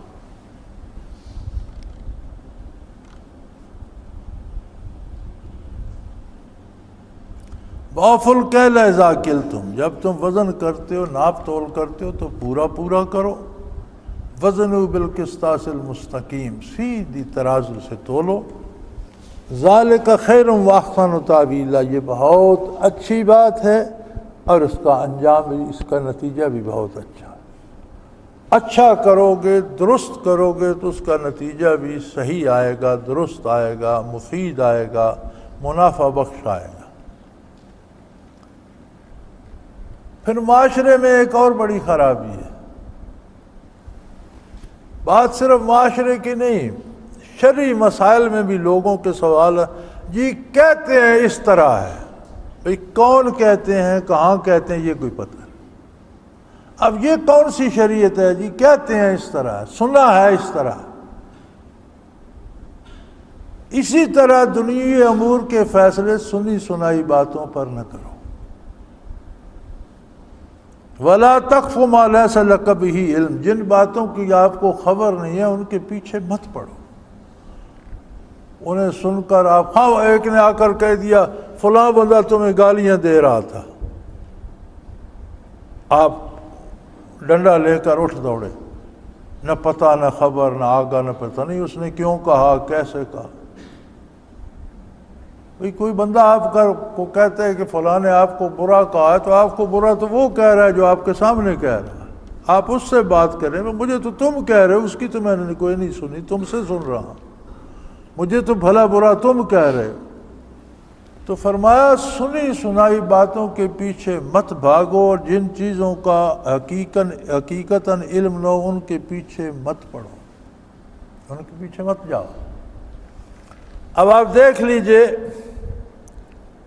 Speaker 2: اوفوا الکیل اذا کلتم، جب تم وزن کرتے ہو، ناپ تول کرتے ہو تو پورا پورا کرو. وزنوا بالقسطاس المستقیم، سیدھی ترازو سے تولو. ذالک خیر واحسن تاویلا، یہ بہت اچھی بات ہے اور اس کا انجام بھی، اس کا نتیجہ بھی بہت اچھا ہے. اچھا کرو گے، درست کرو گے تو اس کا نتیجہ بھی صحیح آئے گا، درست آئے گا، مفید آئے گا، منافع بخش آئے گا. پھر معاشرے میں ایک اور بڑی خرابی ہے، بات صرف معاشرے کی نہیں، شرعی مسائل میں بھی لوگوں کے سوال جی کہتے ہیں اس طرح ہے، بھئی کون کہتے ہیں، کہاں کہتے ہیں، یہ کوئی پتہ نہیں. اب یہ کون سی شریعت ہے جی کہتے ہیں اس طرح، سنا ہے اس طرح. اسی طرح دنیوی امور کے فیصلے سنی سنائی باتوں پر نہ کرو. وَلَا تَقْفُ مَا لَيْسَ لَكَ بِهِ علم، جن باتوں کی آپ کو خبر نہیں ہے ان کے پیچھے مت پڑو. انہیں سن کر آپ، ہاں ایک نے آ کر کہہ دیا فلاں بندہ تمہیں گالیاں دے رہا تھا، آپ ڈنڈا لے کر اٹھ دوڑے، نہ پتہ نہ خبر نہ آگاہ، نہ پتہ نہیں اس نے کیوں کہا، کیسے کہا. کوئی بندہ آپ کو کہتا ہے کہ فلاں نے آپ کو برا کہا ہے، تو آپ کو برا تو وہ کہہ رہا ہے جو آپ کے سامنے کہہ رہا ہے. آپ اس سے بات کریں، مجھے تو تم کہہ رہے ہو، اس کی تو میں نے کوئی نہیں سنی، تم سے سن رہا ہوں، مجھے تو بھلا برا تم کہہ رہے ہو. تو فرمایا سنی سنائی باتوں کے پیچھے مت بھاگو، اور جن چیزوں کا حقیقتاً علم نہ ہو ان کے پیچھے مت پڑو، ان کے پیچھے مت جاؤ. اب آپ دیکھ لیجئے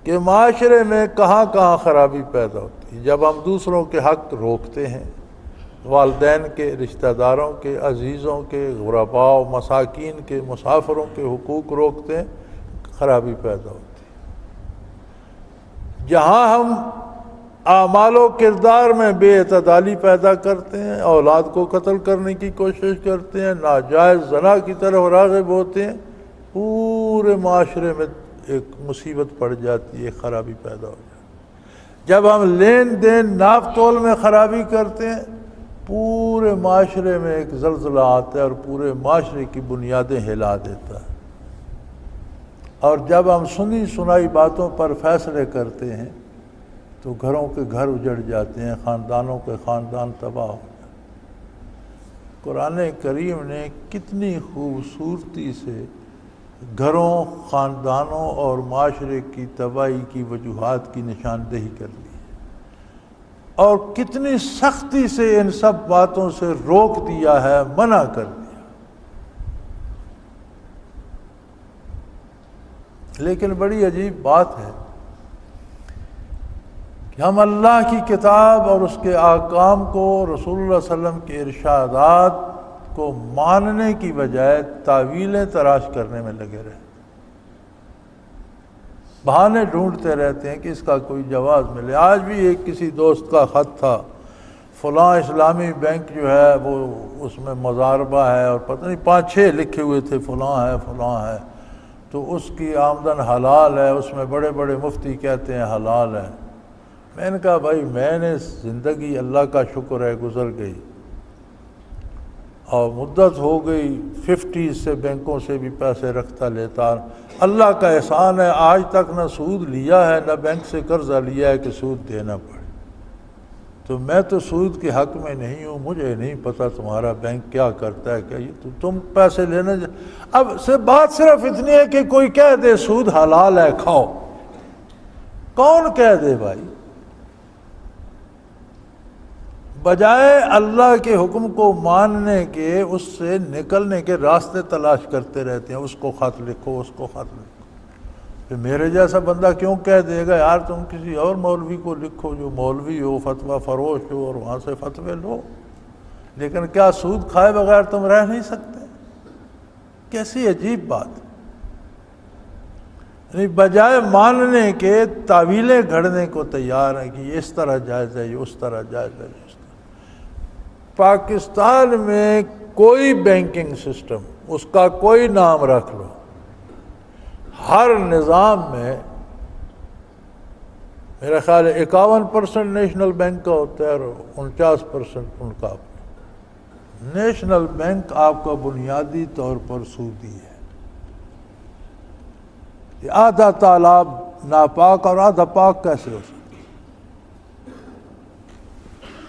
Speaker 2: کہ معاشرے میں کہاں کہاں خرابی پیدا ہوتی ہے. جب ہم دوسروں کے حق روکتے ہیں، والدین کے، رشتہ داروں کے، عزیزوں کے، غرباء و مساکین کے، مسافروں کے حقوق روکتے ہیں، خرابی پیدا ہوتی ہے. جہاں ہم اعمال و کردار میں بے اعتدالی پیدا کرتے ہیں، اولاد کو قتل کرنے کی کوشش کرتے ہیں، ناجائز زنا کی طرف راغب ہوتے ہیں، پورے معاشرے میں ایک مصیبت پڑ جاتی ہے، خرابی پیدا ہو جاتی ہے. جب ہم لین دین ناپ تول میں خرابی کرتے ہیں، پورے معاشرے میں ایک زلزلہ آتا ہے اور پورے معاشرے کی بنیادیں ہلا دیتا ہے. اور جب ہم سنی سنائی باتوں پر فیصلے کرتے ہیں تو گھروں کے گھر اجڑ جاتے ہیں، خاندانوں کے خاندان تباہ ہو جاتے ہیں. قرآن کریم نے کتنی خوبصورتی سے گھروں، خاندانوں اور معاشرے کی تباہی کی وجوہات کی نشاندہی کر دی ہے، اور کتنی سختی سے ان سب باتوں سے روک دیا ہے، منع کر دیا. لیکن بڑی عجیب بات ہے کہ ہم اللہ کی کتاب اور اس کے احکام کو، رسول اللہ صلی اللہ علیہ وسلم کے ارشادات کو ماننے کی بجائے تاویلیں تراش کرنے میں لگے رہے، بہانے ڈھونڈتے رہتے ہیں کہ اس کا کوئی جواز ملے. آج بھی ایک کسی دوست کا خط تھا، فلاں اسلامی بینک جو ہے وہ اس میں مضاربہ ہے، اور پتہ نہیں 5-6 لکھے ہوئے تھے، فلاں ہے فلاں ہے، تو اس کی آمدن حلال ہے، اس میں بڑے بڑے مفتی کہتے ہیں حلال ہے. میں نے کہا بھائی میں نے زندگی اللہ کا شکر ہے گزر گئی، اور مدت ہو گئی 50 سے بینکوں سے بھی پیسے رکھتا لیتا، اللہ کا احسان ہے آج تک نہ سود لیا ہے نہ بینک سے قرضہ لیا ہے کہ سود دینا پڑے. تو میں تو سود کے حق میں نہیں ہوں، مجھے نہیں پتہ تمہارا بینک کیا کرتا ہے، کیا یہ تو تم پیسے لینے اب سے بات صرف اتنی ہے کہ کوئی کہہ دے سود حلال ہے کھاؤ. کون کہہ دے بھائی؟ بجائے اللہ کے حکم کو ماننے کے اس سے نکلنے کے راستے تلاش کرتے رہتے ہیں. اس کو خط لکھو، اس کو خط لکھو. پھر میرے جیسا بندہ کیوں کہہ دے گا یار تم کسی اور مولوی کو لکھو جو مولوی ہو، فتویٰ فروش ہو، اور وہاں سے فتوے لو. لیکن کیا سود کھائے بغیر تم رہ نہیں سکتے؟ کیسی عجیب بات. یعنی بجائے ماننے کے تعویلیں گھڑنے کو تیار ہیں کہ یہ اس طرح جائز ہے، یہ اس طرح جائز ہے. پاکستان میں کوئی بینکنگ سسٹم، اس کا کوئی نام رکھ لو، ہر نظام میں میرا خیال ہے 51% نیشنل بینک کا ہوتا ہے اور 49% ان کا اپنا۔ نیشنل بینک آپ کا بنیادی طور پر سودی ہے۔ یہ آدھا تالاب ناپاک اور آدھا پاک کیسے ہو سکتا؟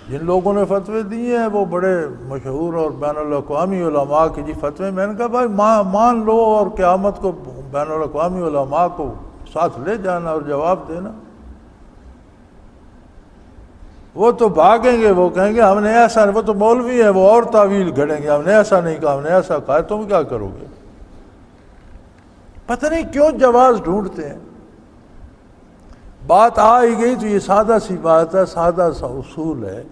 Speaker 2: جن لوگوں نے فتوے دیے ہیں وہ بڑے مشہور اور بین الاقوامی علماء کے فتوے، میں نے کہا بھائی مان لو اور قیامت کو بین الاقوامی علماء کو ساتھ لے جانا اور جواب دینا۔ وہ تو بھاگیں گے، وہ کہیں گے ہم نے ایسا نہیں، وہ تو مولوی ہیں، وہ اور تعویل گھڑیں گے، ہم نے ایسا نہیں کہا، ہم نے ایسا کہا، تم کیا کرو گے؟ پتہ نہیں کیوں جواز ڈھونڈتے ہیں۔ بات آ ہی گئی تو یہ سادہ سی بات ہے، سادہ سا اصول ہے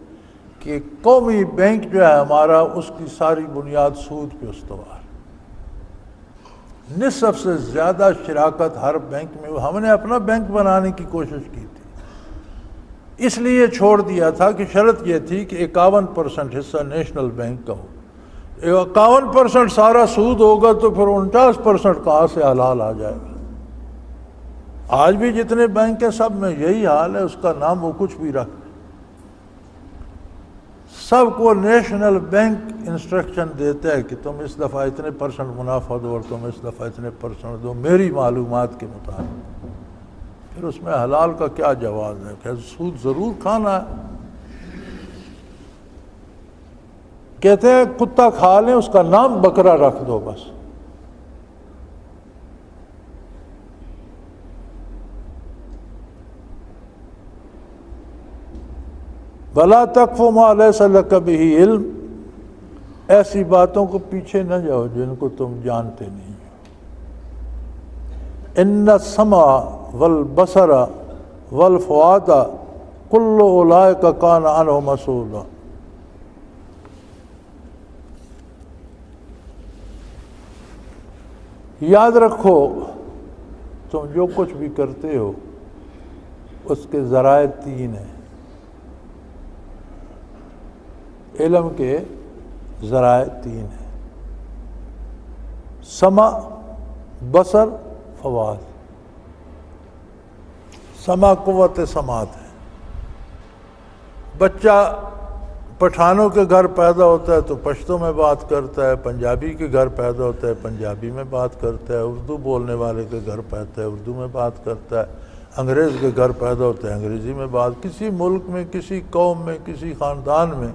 Speaker 2: کہ قومی بینک جو ہے ہمارا، اس کی ساری بنیاد سود پہ استوار، نصف سے زیادہ شراکت ہر بینک میں۔ ہم نے اپنا بینک بنانے کی کوشش کی تھی، اس لیے چھوڑ دیا تھا کہ شرط یہ تھی کہ 51% حصہ نیشنل بینک کا ہو۔ 51% سارا سود ہوگا تو پھر 49% کہاں سے حلال آ جائے گا؟ آج بھی جتنے بینک ہیں سب میں یہی حال ہے، اس کا نام وہ کچھ بھی رکھ، سب کو نیشنل بینک انسٹرکشن دیتا ہے کہ تم اس دفعہ اتنے % منافع دو اور تم اس دفعہ اتنے % دو میری معلومات کے مطابق۔ پھر اس میں حلال کا کیا جواز ہے؟ کہ سود ضرور کھانا ہے۔ کہتے ہیں کتا کھا لیں اس کا نام بکرا رکھ دو بس۔ بلا تقف ما لیس لک بہ علم، ایسی باتوں کو پیچھے نہ جاؤ جن کو تم جانتے نہیں ہو۔ ان السمع والبصر والفؤاد کل اولئک کان عنہ مسئولا۔ یاد رکھو تم جو کچھ بھی کرتے ہو اس کے ذرائع 3 ہیں، علم کے ذرائع 3 ہیں، سمع، بصر، فؤاد۔ سمع قوت سماعت ہے۔ بچہ پٹھانوں کے گھر پیدا ہوتا ہے تو پشتو میں بات کرتا ہے، پنجابی کے گھر پیدا ہوتا ہے پنجابی میں بات کرتا ہے، اردو بولنے والے کے گھر پیدا ہے اردو میں بات کرتا ہے، انگریز کے گھر پیدا ہوتا ہے انگریزی میں بات۔ کسی ملک میں، کسی قوم میں، کسی خاندان میں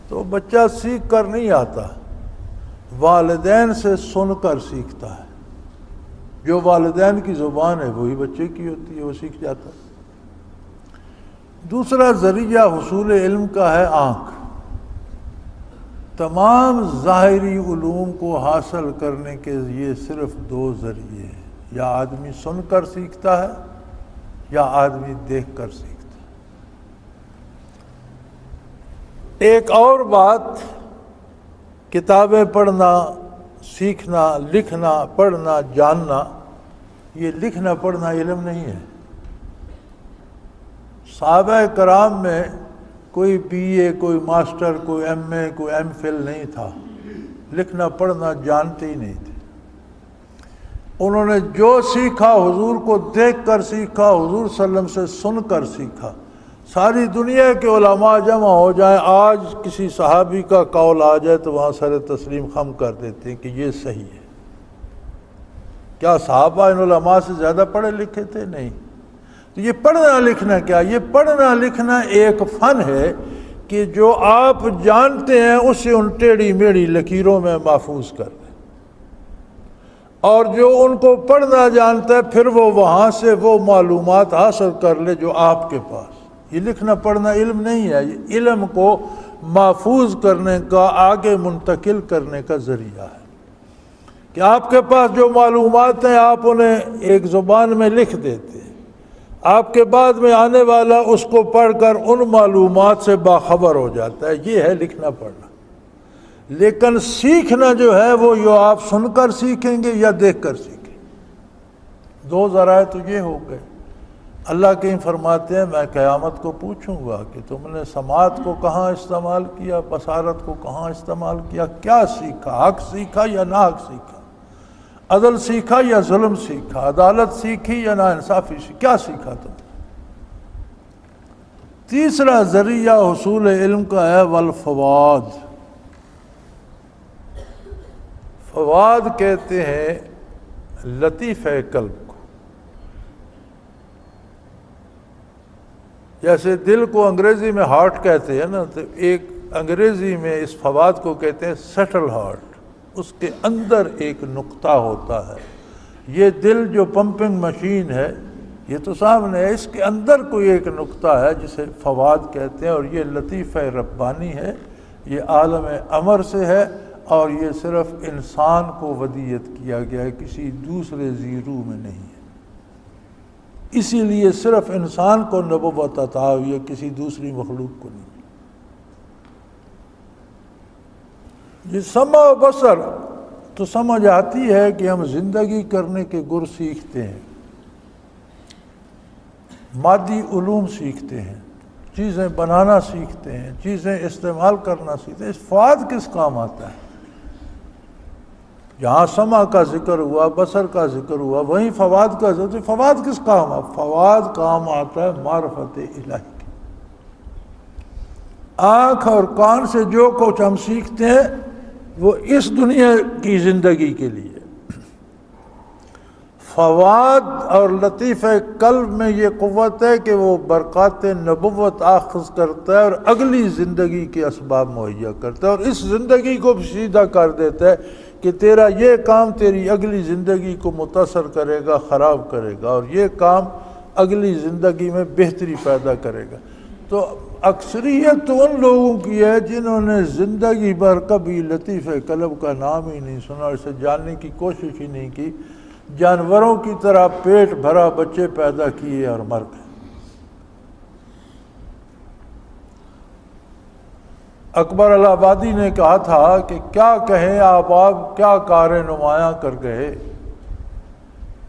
Speaker 2: تو بچہ سیکھ کر نہیں آتا، والدین سے سن کر سیکھتا ہے۔ جو والدین کی زبان ہے وہی بچے کی ہوتی ہے، وہ سیکھ جاتا ہے۔ دوسرا ذریعہ حصول علم کا ہے آنکھ۔ تمام ظاہری علوم کو حاصل کرنے کے یہ صرف 2 ذریعے ہیں، یا آدمی سن کر سیکھتا ہے یا آدمی دیکھ کر سیکھتا ہے۔ ایک اور بات، کتابیں پڑھنا، سیکھنا، لکھنا، پڑھنا، جاننا، یہ لکھنا پڑھنا علم نہیں ہے۔ صحابہ کرام میں کوئی BA، کوئی ماسٹر، کوئی MA، کوئی MPhil نہیں تھا، لکھنا پڑھنا جانتے ہی نہیں تھے۔ انہوں نے جو سیکھا حضور کو دیکھ کر سیکھا، حضور صلی اللہ علیہ وسلم سے سن کر سیکھا۔ ساری دنیا کے علماء جمع ہو جائیں، آج کسی صحابی کا قول آ جائے تو وہاں سر تسلیم خم کر دیتے ہیں کہ یہ صحیح ہے۔ کیا صحابہ ان علماء سے زیادہ پڑھے لکھے تھے؟ نہیں۔ تو یہ پڑھنا لکھنا کیا؟ یہ پڑھنا لکھنا ایک فن ہے کہ جو آپ جانتے ہیں اسے ان ٹیڑھی میڑھی لکیروں میں محفوظ کر دیں، اور جو ان کو پڑھنا جانتا ہے پھر وہ وہاں سے وہ معلومات حاصل کر لے جو آپ کے پاس۔ یہ لکھنا پڑھنا علم نہیں ہے، یہ علم کو محفوظ کرنے کا، آگے منتقل کرنے کا ذریعہ ہے کہ آپ کے پاس جو معلومات ہیں آپ انہیں ایک زبان میں لکھ دیتے ہیں، آپ کے بعد میں آنے والا اس کو پڑھ کر ان معلومات سے باخبر ہو جاتا ہے۔ یہ ہے لکھنا پڑھنا۔ لیکن سیکھنا جو ہے وہ یا آپ سن کر سیکھیں گے یا دیکھ کر سیکھیں گے۔ 2 ذرائع تو یہ ہو گئے۔ اللہ کہیں فرماتے ہیں میں قیامت کو پوچھوں گا کہ تم نے سماعت کو کہاں استعمال کیا، بصارت کو کہاں استعمال کیا، کیا سیکھا، حق سیکھا یا نا حق سیکھا، عدل سیکھا یا ظلم سیکھا، عدالت سیکھی یا نا انصافی سیکھی، کیا سیکھا تم؟ تیسرا ذریعہ حصول علم کا ہے والفواد. فواد کہتے ہیں لطیفہ قلب کو. جیسے دل کو انگریزی میں ہارٹ کہتے ہیں نا، تو ایک انگریزی میں اس فواد کو کہتے ہیں سیٹل ہارٹ. اس کے اندر ایک نقطہ ہوتا ہے. یہ دل جو پمپنگ مشین ہے یہ تو سامنے ہے، اس کے اندر کوئی ایک نقطہ ہے جسے فواد کہتے ہیں، اور یہ لطیفہ ربانی ہے. یہ عالم امر سے ہے، اور یہ صرف انسان کو ودیت کیا گیا ہے، کسی دوسرے ذی روح میں نہیں ہے. اسی لیے صرف انسان کو نبوت عطا ہوئی ہے، کسی دوسری مخلوق کو نہیں. یہ سمع و بصر تو سمجھ آتی ہے کہ ہم زندگی کرنے کے گر سیکھتے ہیں، مادی علوم سیکھتے ہیں، چیزیں بنانا سیکھتے ہیں، چیزیں استعمال کرنا سیکھتے ہیں. اس فواد کس کام آتا ہے؟ جہاں سمع کا ذکر ہوا، بصر کا ذکر ہوا، وہیں فواد کا ذکر. فواد کس کام آتا ہے؟ فواد کام آتا ہے معرفت الہی کی. آنکھ اور کان سے جو کچھ ہم سیکھتے ہیں وہ اس دنیا کی زندگی کے لیے. فواد اور لطیفہ قلب میں یہ قوت ہے کہ وہ برکات نبوت آخذ کرتا ہے اور اگلی زندگی کے اسباب مہیا کرتا ہے، اور اس زندگی کو بھی سیدھا کر دیتا ہے کہ تیرا یہ کام تیری اگلی زندگی کو متاثر کرے گا، خراب کرے گا، اور یہ کام اگلی زندگی میں بہتری پیدا کرے گا. تو اکثریت تو ان لوگوں کی ہے جنہوں نے زندگی بھر کبھی لطیفہ قلب کا نام ہی نہیں سنا، اور اسے جاننے کی کوشش ہی نہیں کی. جانوروں کی طرح پیٹ بھرا بچے پیدا کیے اور مر گئے. اکبر الہ آبادی نے کہا تھا کہ کیا کہیں احباب کیا کار نمایاں کر گئے،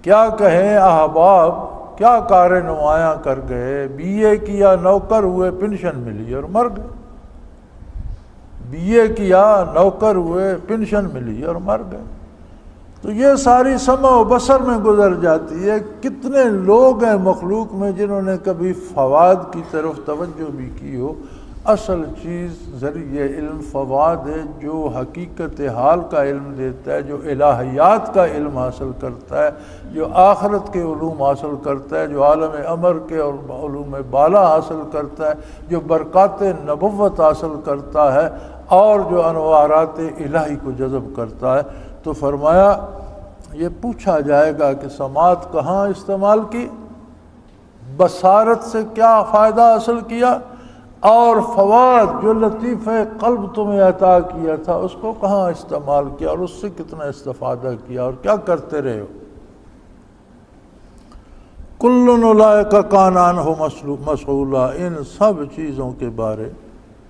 Speaker 2: کیا کہیں احباب کیا کار نمایاں کر گئے. بی اے کیا نوکر ہوئے پنشن ملی اور مر گئے. بی اے کیا نوکر ہوئے پنشن ملی اور مر گئے. تو یہ ساری سمع و بصر میں گزر جاتی ہے. کتنے لوگ ہیں مخلوق میں جنہوں نے کبھی فواد کی طرف توجہ بھی کی ہو. اصل چیز ذریعہ علم فواد ہے، جو حقیقت حال کا علم دیتا ہے، جو الہیات کا علم حاصل کرتا ہے، جو آخرت کے علوم حاصل کرتا ہے، جو عالم امر کے اور علوم بالا حاصل کرتا ہے، جو برکات نبوت حاصل کرتا ہے، اور جو انوارات الہی کو جذب کرتا ہے. تو فرمایا یہ پوچھا جائے گا کہ سماعت کہاں استعمال کی، بصارت سے کیا فائدہ حاصل کیا، اور فواد جو لطیفہ قلب تمہیں عطا کیا تھا اس کو کہاں استعمال کیا، اور اس سے کتنا استفادہ کیا، اور کیا کرتے رہے ہو. کل اولئک کان عنہ مسئولا. ان سب چیزوں کے بارے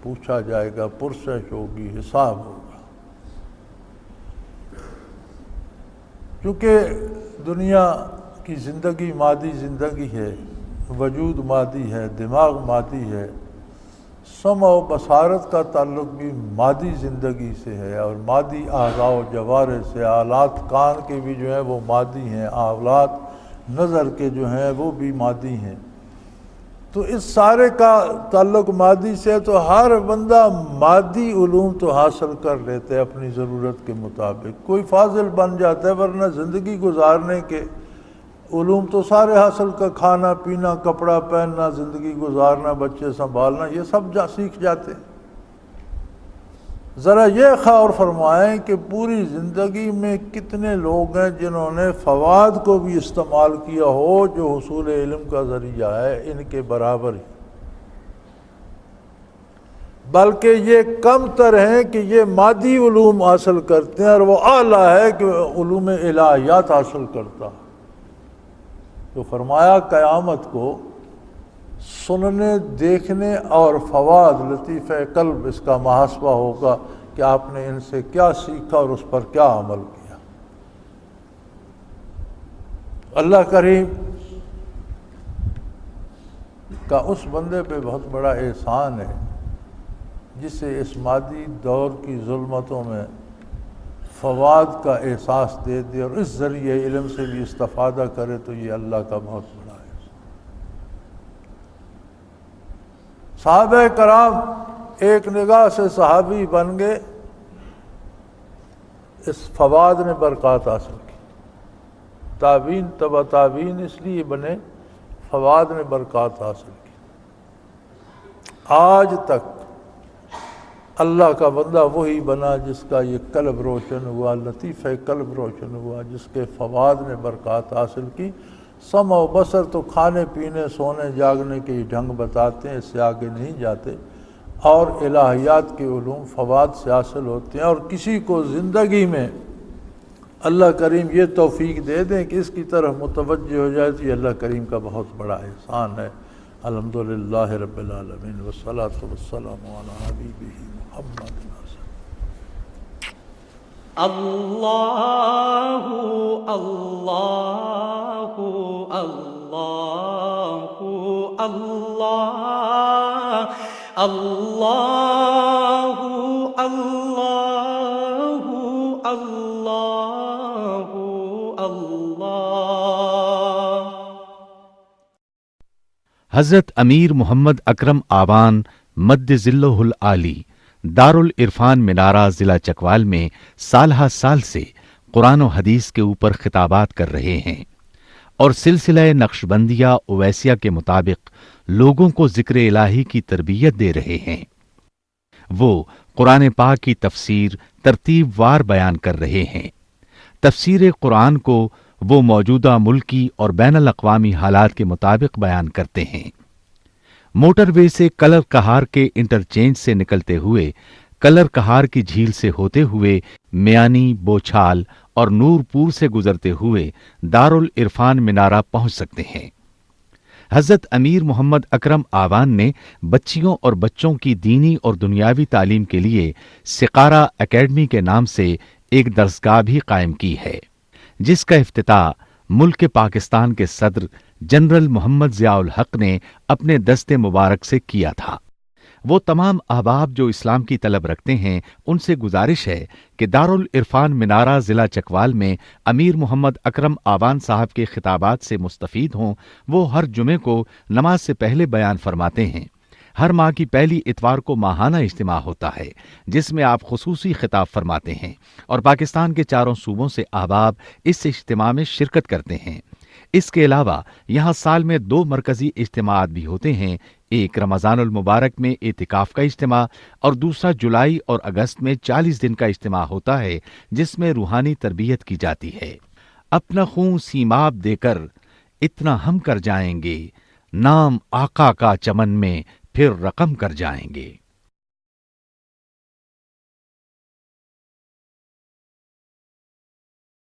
Speaker 2: پوچھا جائے گا، پرسش ہوگی، حساب ہوگا. کیونکہ دنیا کی زندگی مادی زندگی ہے، وجود مادی ہے، دماغ مادی ہے. سمع و بصارت کا تعلق بھی مادی زندگی سے ہے، اور مادی اعضاء و جوارح سے. آلات کان کے بھی جو ہیں وہ مادی ہیں، آلات نظر کے جو ہیں وہ بھی مادی ہیں. تو اس سارے کا تعلق مادی سے ہے. تو ہر بندہ مادی علوم تو حاصل کر لیتا ہے اپنی ضرورت کے مطابق. کوئی فاضل بن جاتا ہے، ورنہ زندگی گزارنے کے علوم تو سارے حاصل کا، کھانا پینا، کپڑا پہننا، زندگی گزارنا، بچے سنبھالنا، یہ سب سیکھ جاتے ہیں. ذرا یہ غور فرمائیں کہ پوری زندگی میں کتنے لوگ ہیں جنہوں نے فواد کو بھی استعمال کیا ہو جو حصول علم کا ذریعہ ہے، ان کے برابر ہی. بلکہ یہ کم تر ہیں کہ یہ مادی علوم حاصل کرتے ہیں، اور وہ اعلیٰ ہے کہ علوم الہیات حاصل کرتا. تو فرمایا قیامت کو سننے، دیکھنے اور فواد لطیفہ قلب اس کا محاسبہ ہوگا کہ آپ نے ان سے کیا سیکھا اور اس پر کیا عمل کیا. اللہ کریم کا اس بندے پہ بہت بڑا احسان ہے جسے اس مادی دور کی ظلمتوں میں فواد کا احساس دے دے اور اس ذریعے علم سے بھی استفادہ کرے. تو یہ اللہ کا بہت بڑا ہے. صحابہ کرام ایک نگاہ سے صحابی بن گئے، اس فواد نے برکات حاصل کی۔ تابعین تبع تابعین اس لیے بنے، فواد نے برکات حاصل کی۔ آج تک اللہ کا بندہ وہی بنا جس کا یہ قلب روشن ہوا، لطیفہ قلب روشن ہوا، جس کے فواد نے برکات حاصل کی۔ سمع و بصر تو کھانے پینے سونے جاگنے کے ڈھنگ بتاتے ہیں، اس سے آگے نہیں جاتے، اور الہیات کے علوم فواد سے حاصل ہوتے ہیں۔ اور کسی کو زندگی میں اللہ کریم یہ توفیق دے دیں کہ اس کی طرف متوجہ ہو جائے تو یہ اللہ کریم کا بہت بڑا احسان ہے۔ الحمدللہ رب العالمین والصلاۃ والسلام علی حبیبہ محمد۔
Speaker 1: اللہ اللہ اللہ اللہ اللہ اللہ اللہ اللہ۔
Speaker 3: حضرت امیر محمد اکرم آوان مد ذلہ العالی دارالعرفان منارہ ضلع چکوال میں سالہ سال سے قرآن و حدیث کے اوپر خطابات کر رہے ہیں اور سلسلہ نقشبندیہ اویسیہ کے مطابق لوگوں کو ذکر الہی کی تربیت دے رہے ہیں۔ وہ قرآن پاک کی تفسیر ترتیب وار بیان کر رہے ہیں۔ تفسیر قرآن کو وہ موجودہ ملکی اور بین الاقوامی حالات کے مطابق بیان کرتے ہیں۔ موٹر وے سے کلر کہار کے انٹرچینج سے نکلتے ہوئے، کلر کہار کی جھیل سے ہوتے ہوئے میانی، بوچھال اور نور پور سے گزرتے ہوئے دارالعرفان منارہ پہنچ سکتے ہیں۔ حضرت امیر محمد اکرم آوان نے بچیوں اور بچوں کی دینی اور دنیاوی تعلیم کے لیے سقارہ اکیڈمی کے نام سے ایک درسگاہ بھی قائم کی ہے، جس کا افتتاح ملک پاکستان کے صدر جنرل محمد ضیاء الحق نے اپنے دست مبارک سے کیا تھا۔ وہ تمام احباب جو اسلام کی طلب رکھتے ہیں ان سے گزارش ہے کہ دارالعرفان منارہ ضلع چکوال میں امیر محمد اکرم آوان صاحب کے خطابات سے مستفید ہوں۔ وہ ہر جمعے کو نماز سے پہلے بیان فرماتے ہیں۔ ہر ماہ کی پہلی اتوار کو ماہانہ اجتماع ہوتا ہے جس میں آپ خصوصی خطاب فرماتے ہیں اور پاکستان کے چاروں صوبوں سے احباب اس اجتماع میں شرکت کرتے ہیں۔ اس کے علاوہ یہاں سال میں 2 مرکزی اجتماعات بھی ہوتے ہیں، ایک رمضان المبارک میں اعتکاف کا اجتماع اور دوسرا جولائی اور اگست میں 40 دن کا اجتماع ہوتا ہے جس میں روحانی تربیت کی جاتی ہے۔ اپنا خون سیماب دے کر اتنا ہم کر جائیں گے، نام آقا کا چمن میں پھر رقم کر جائیں گے۔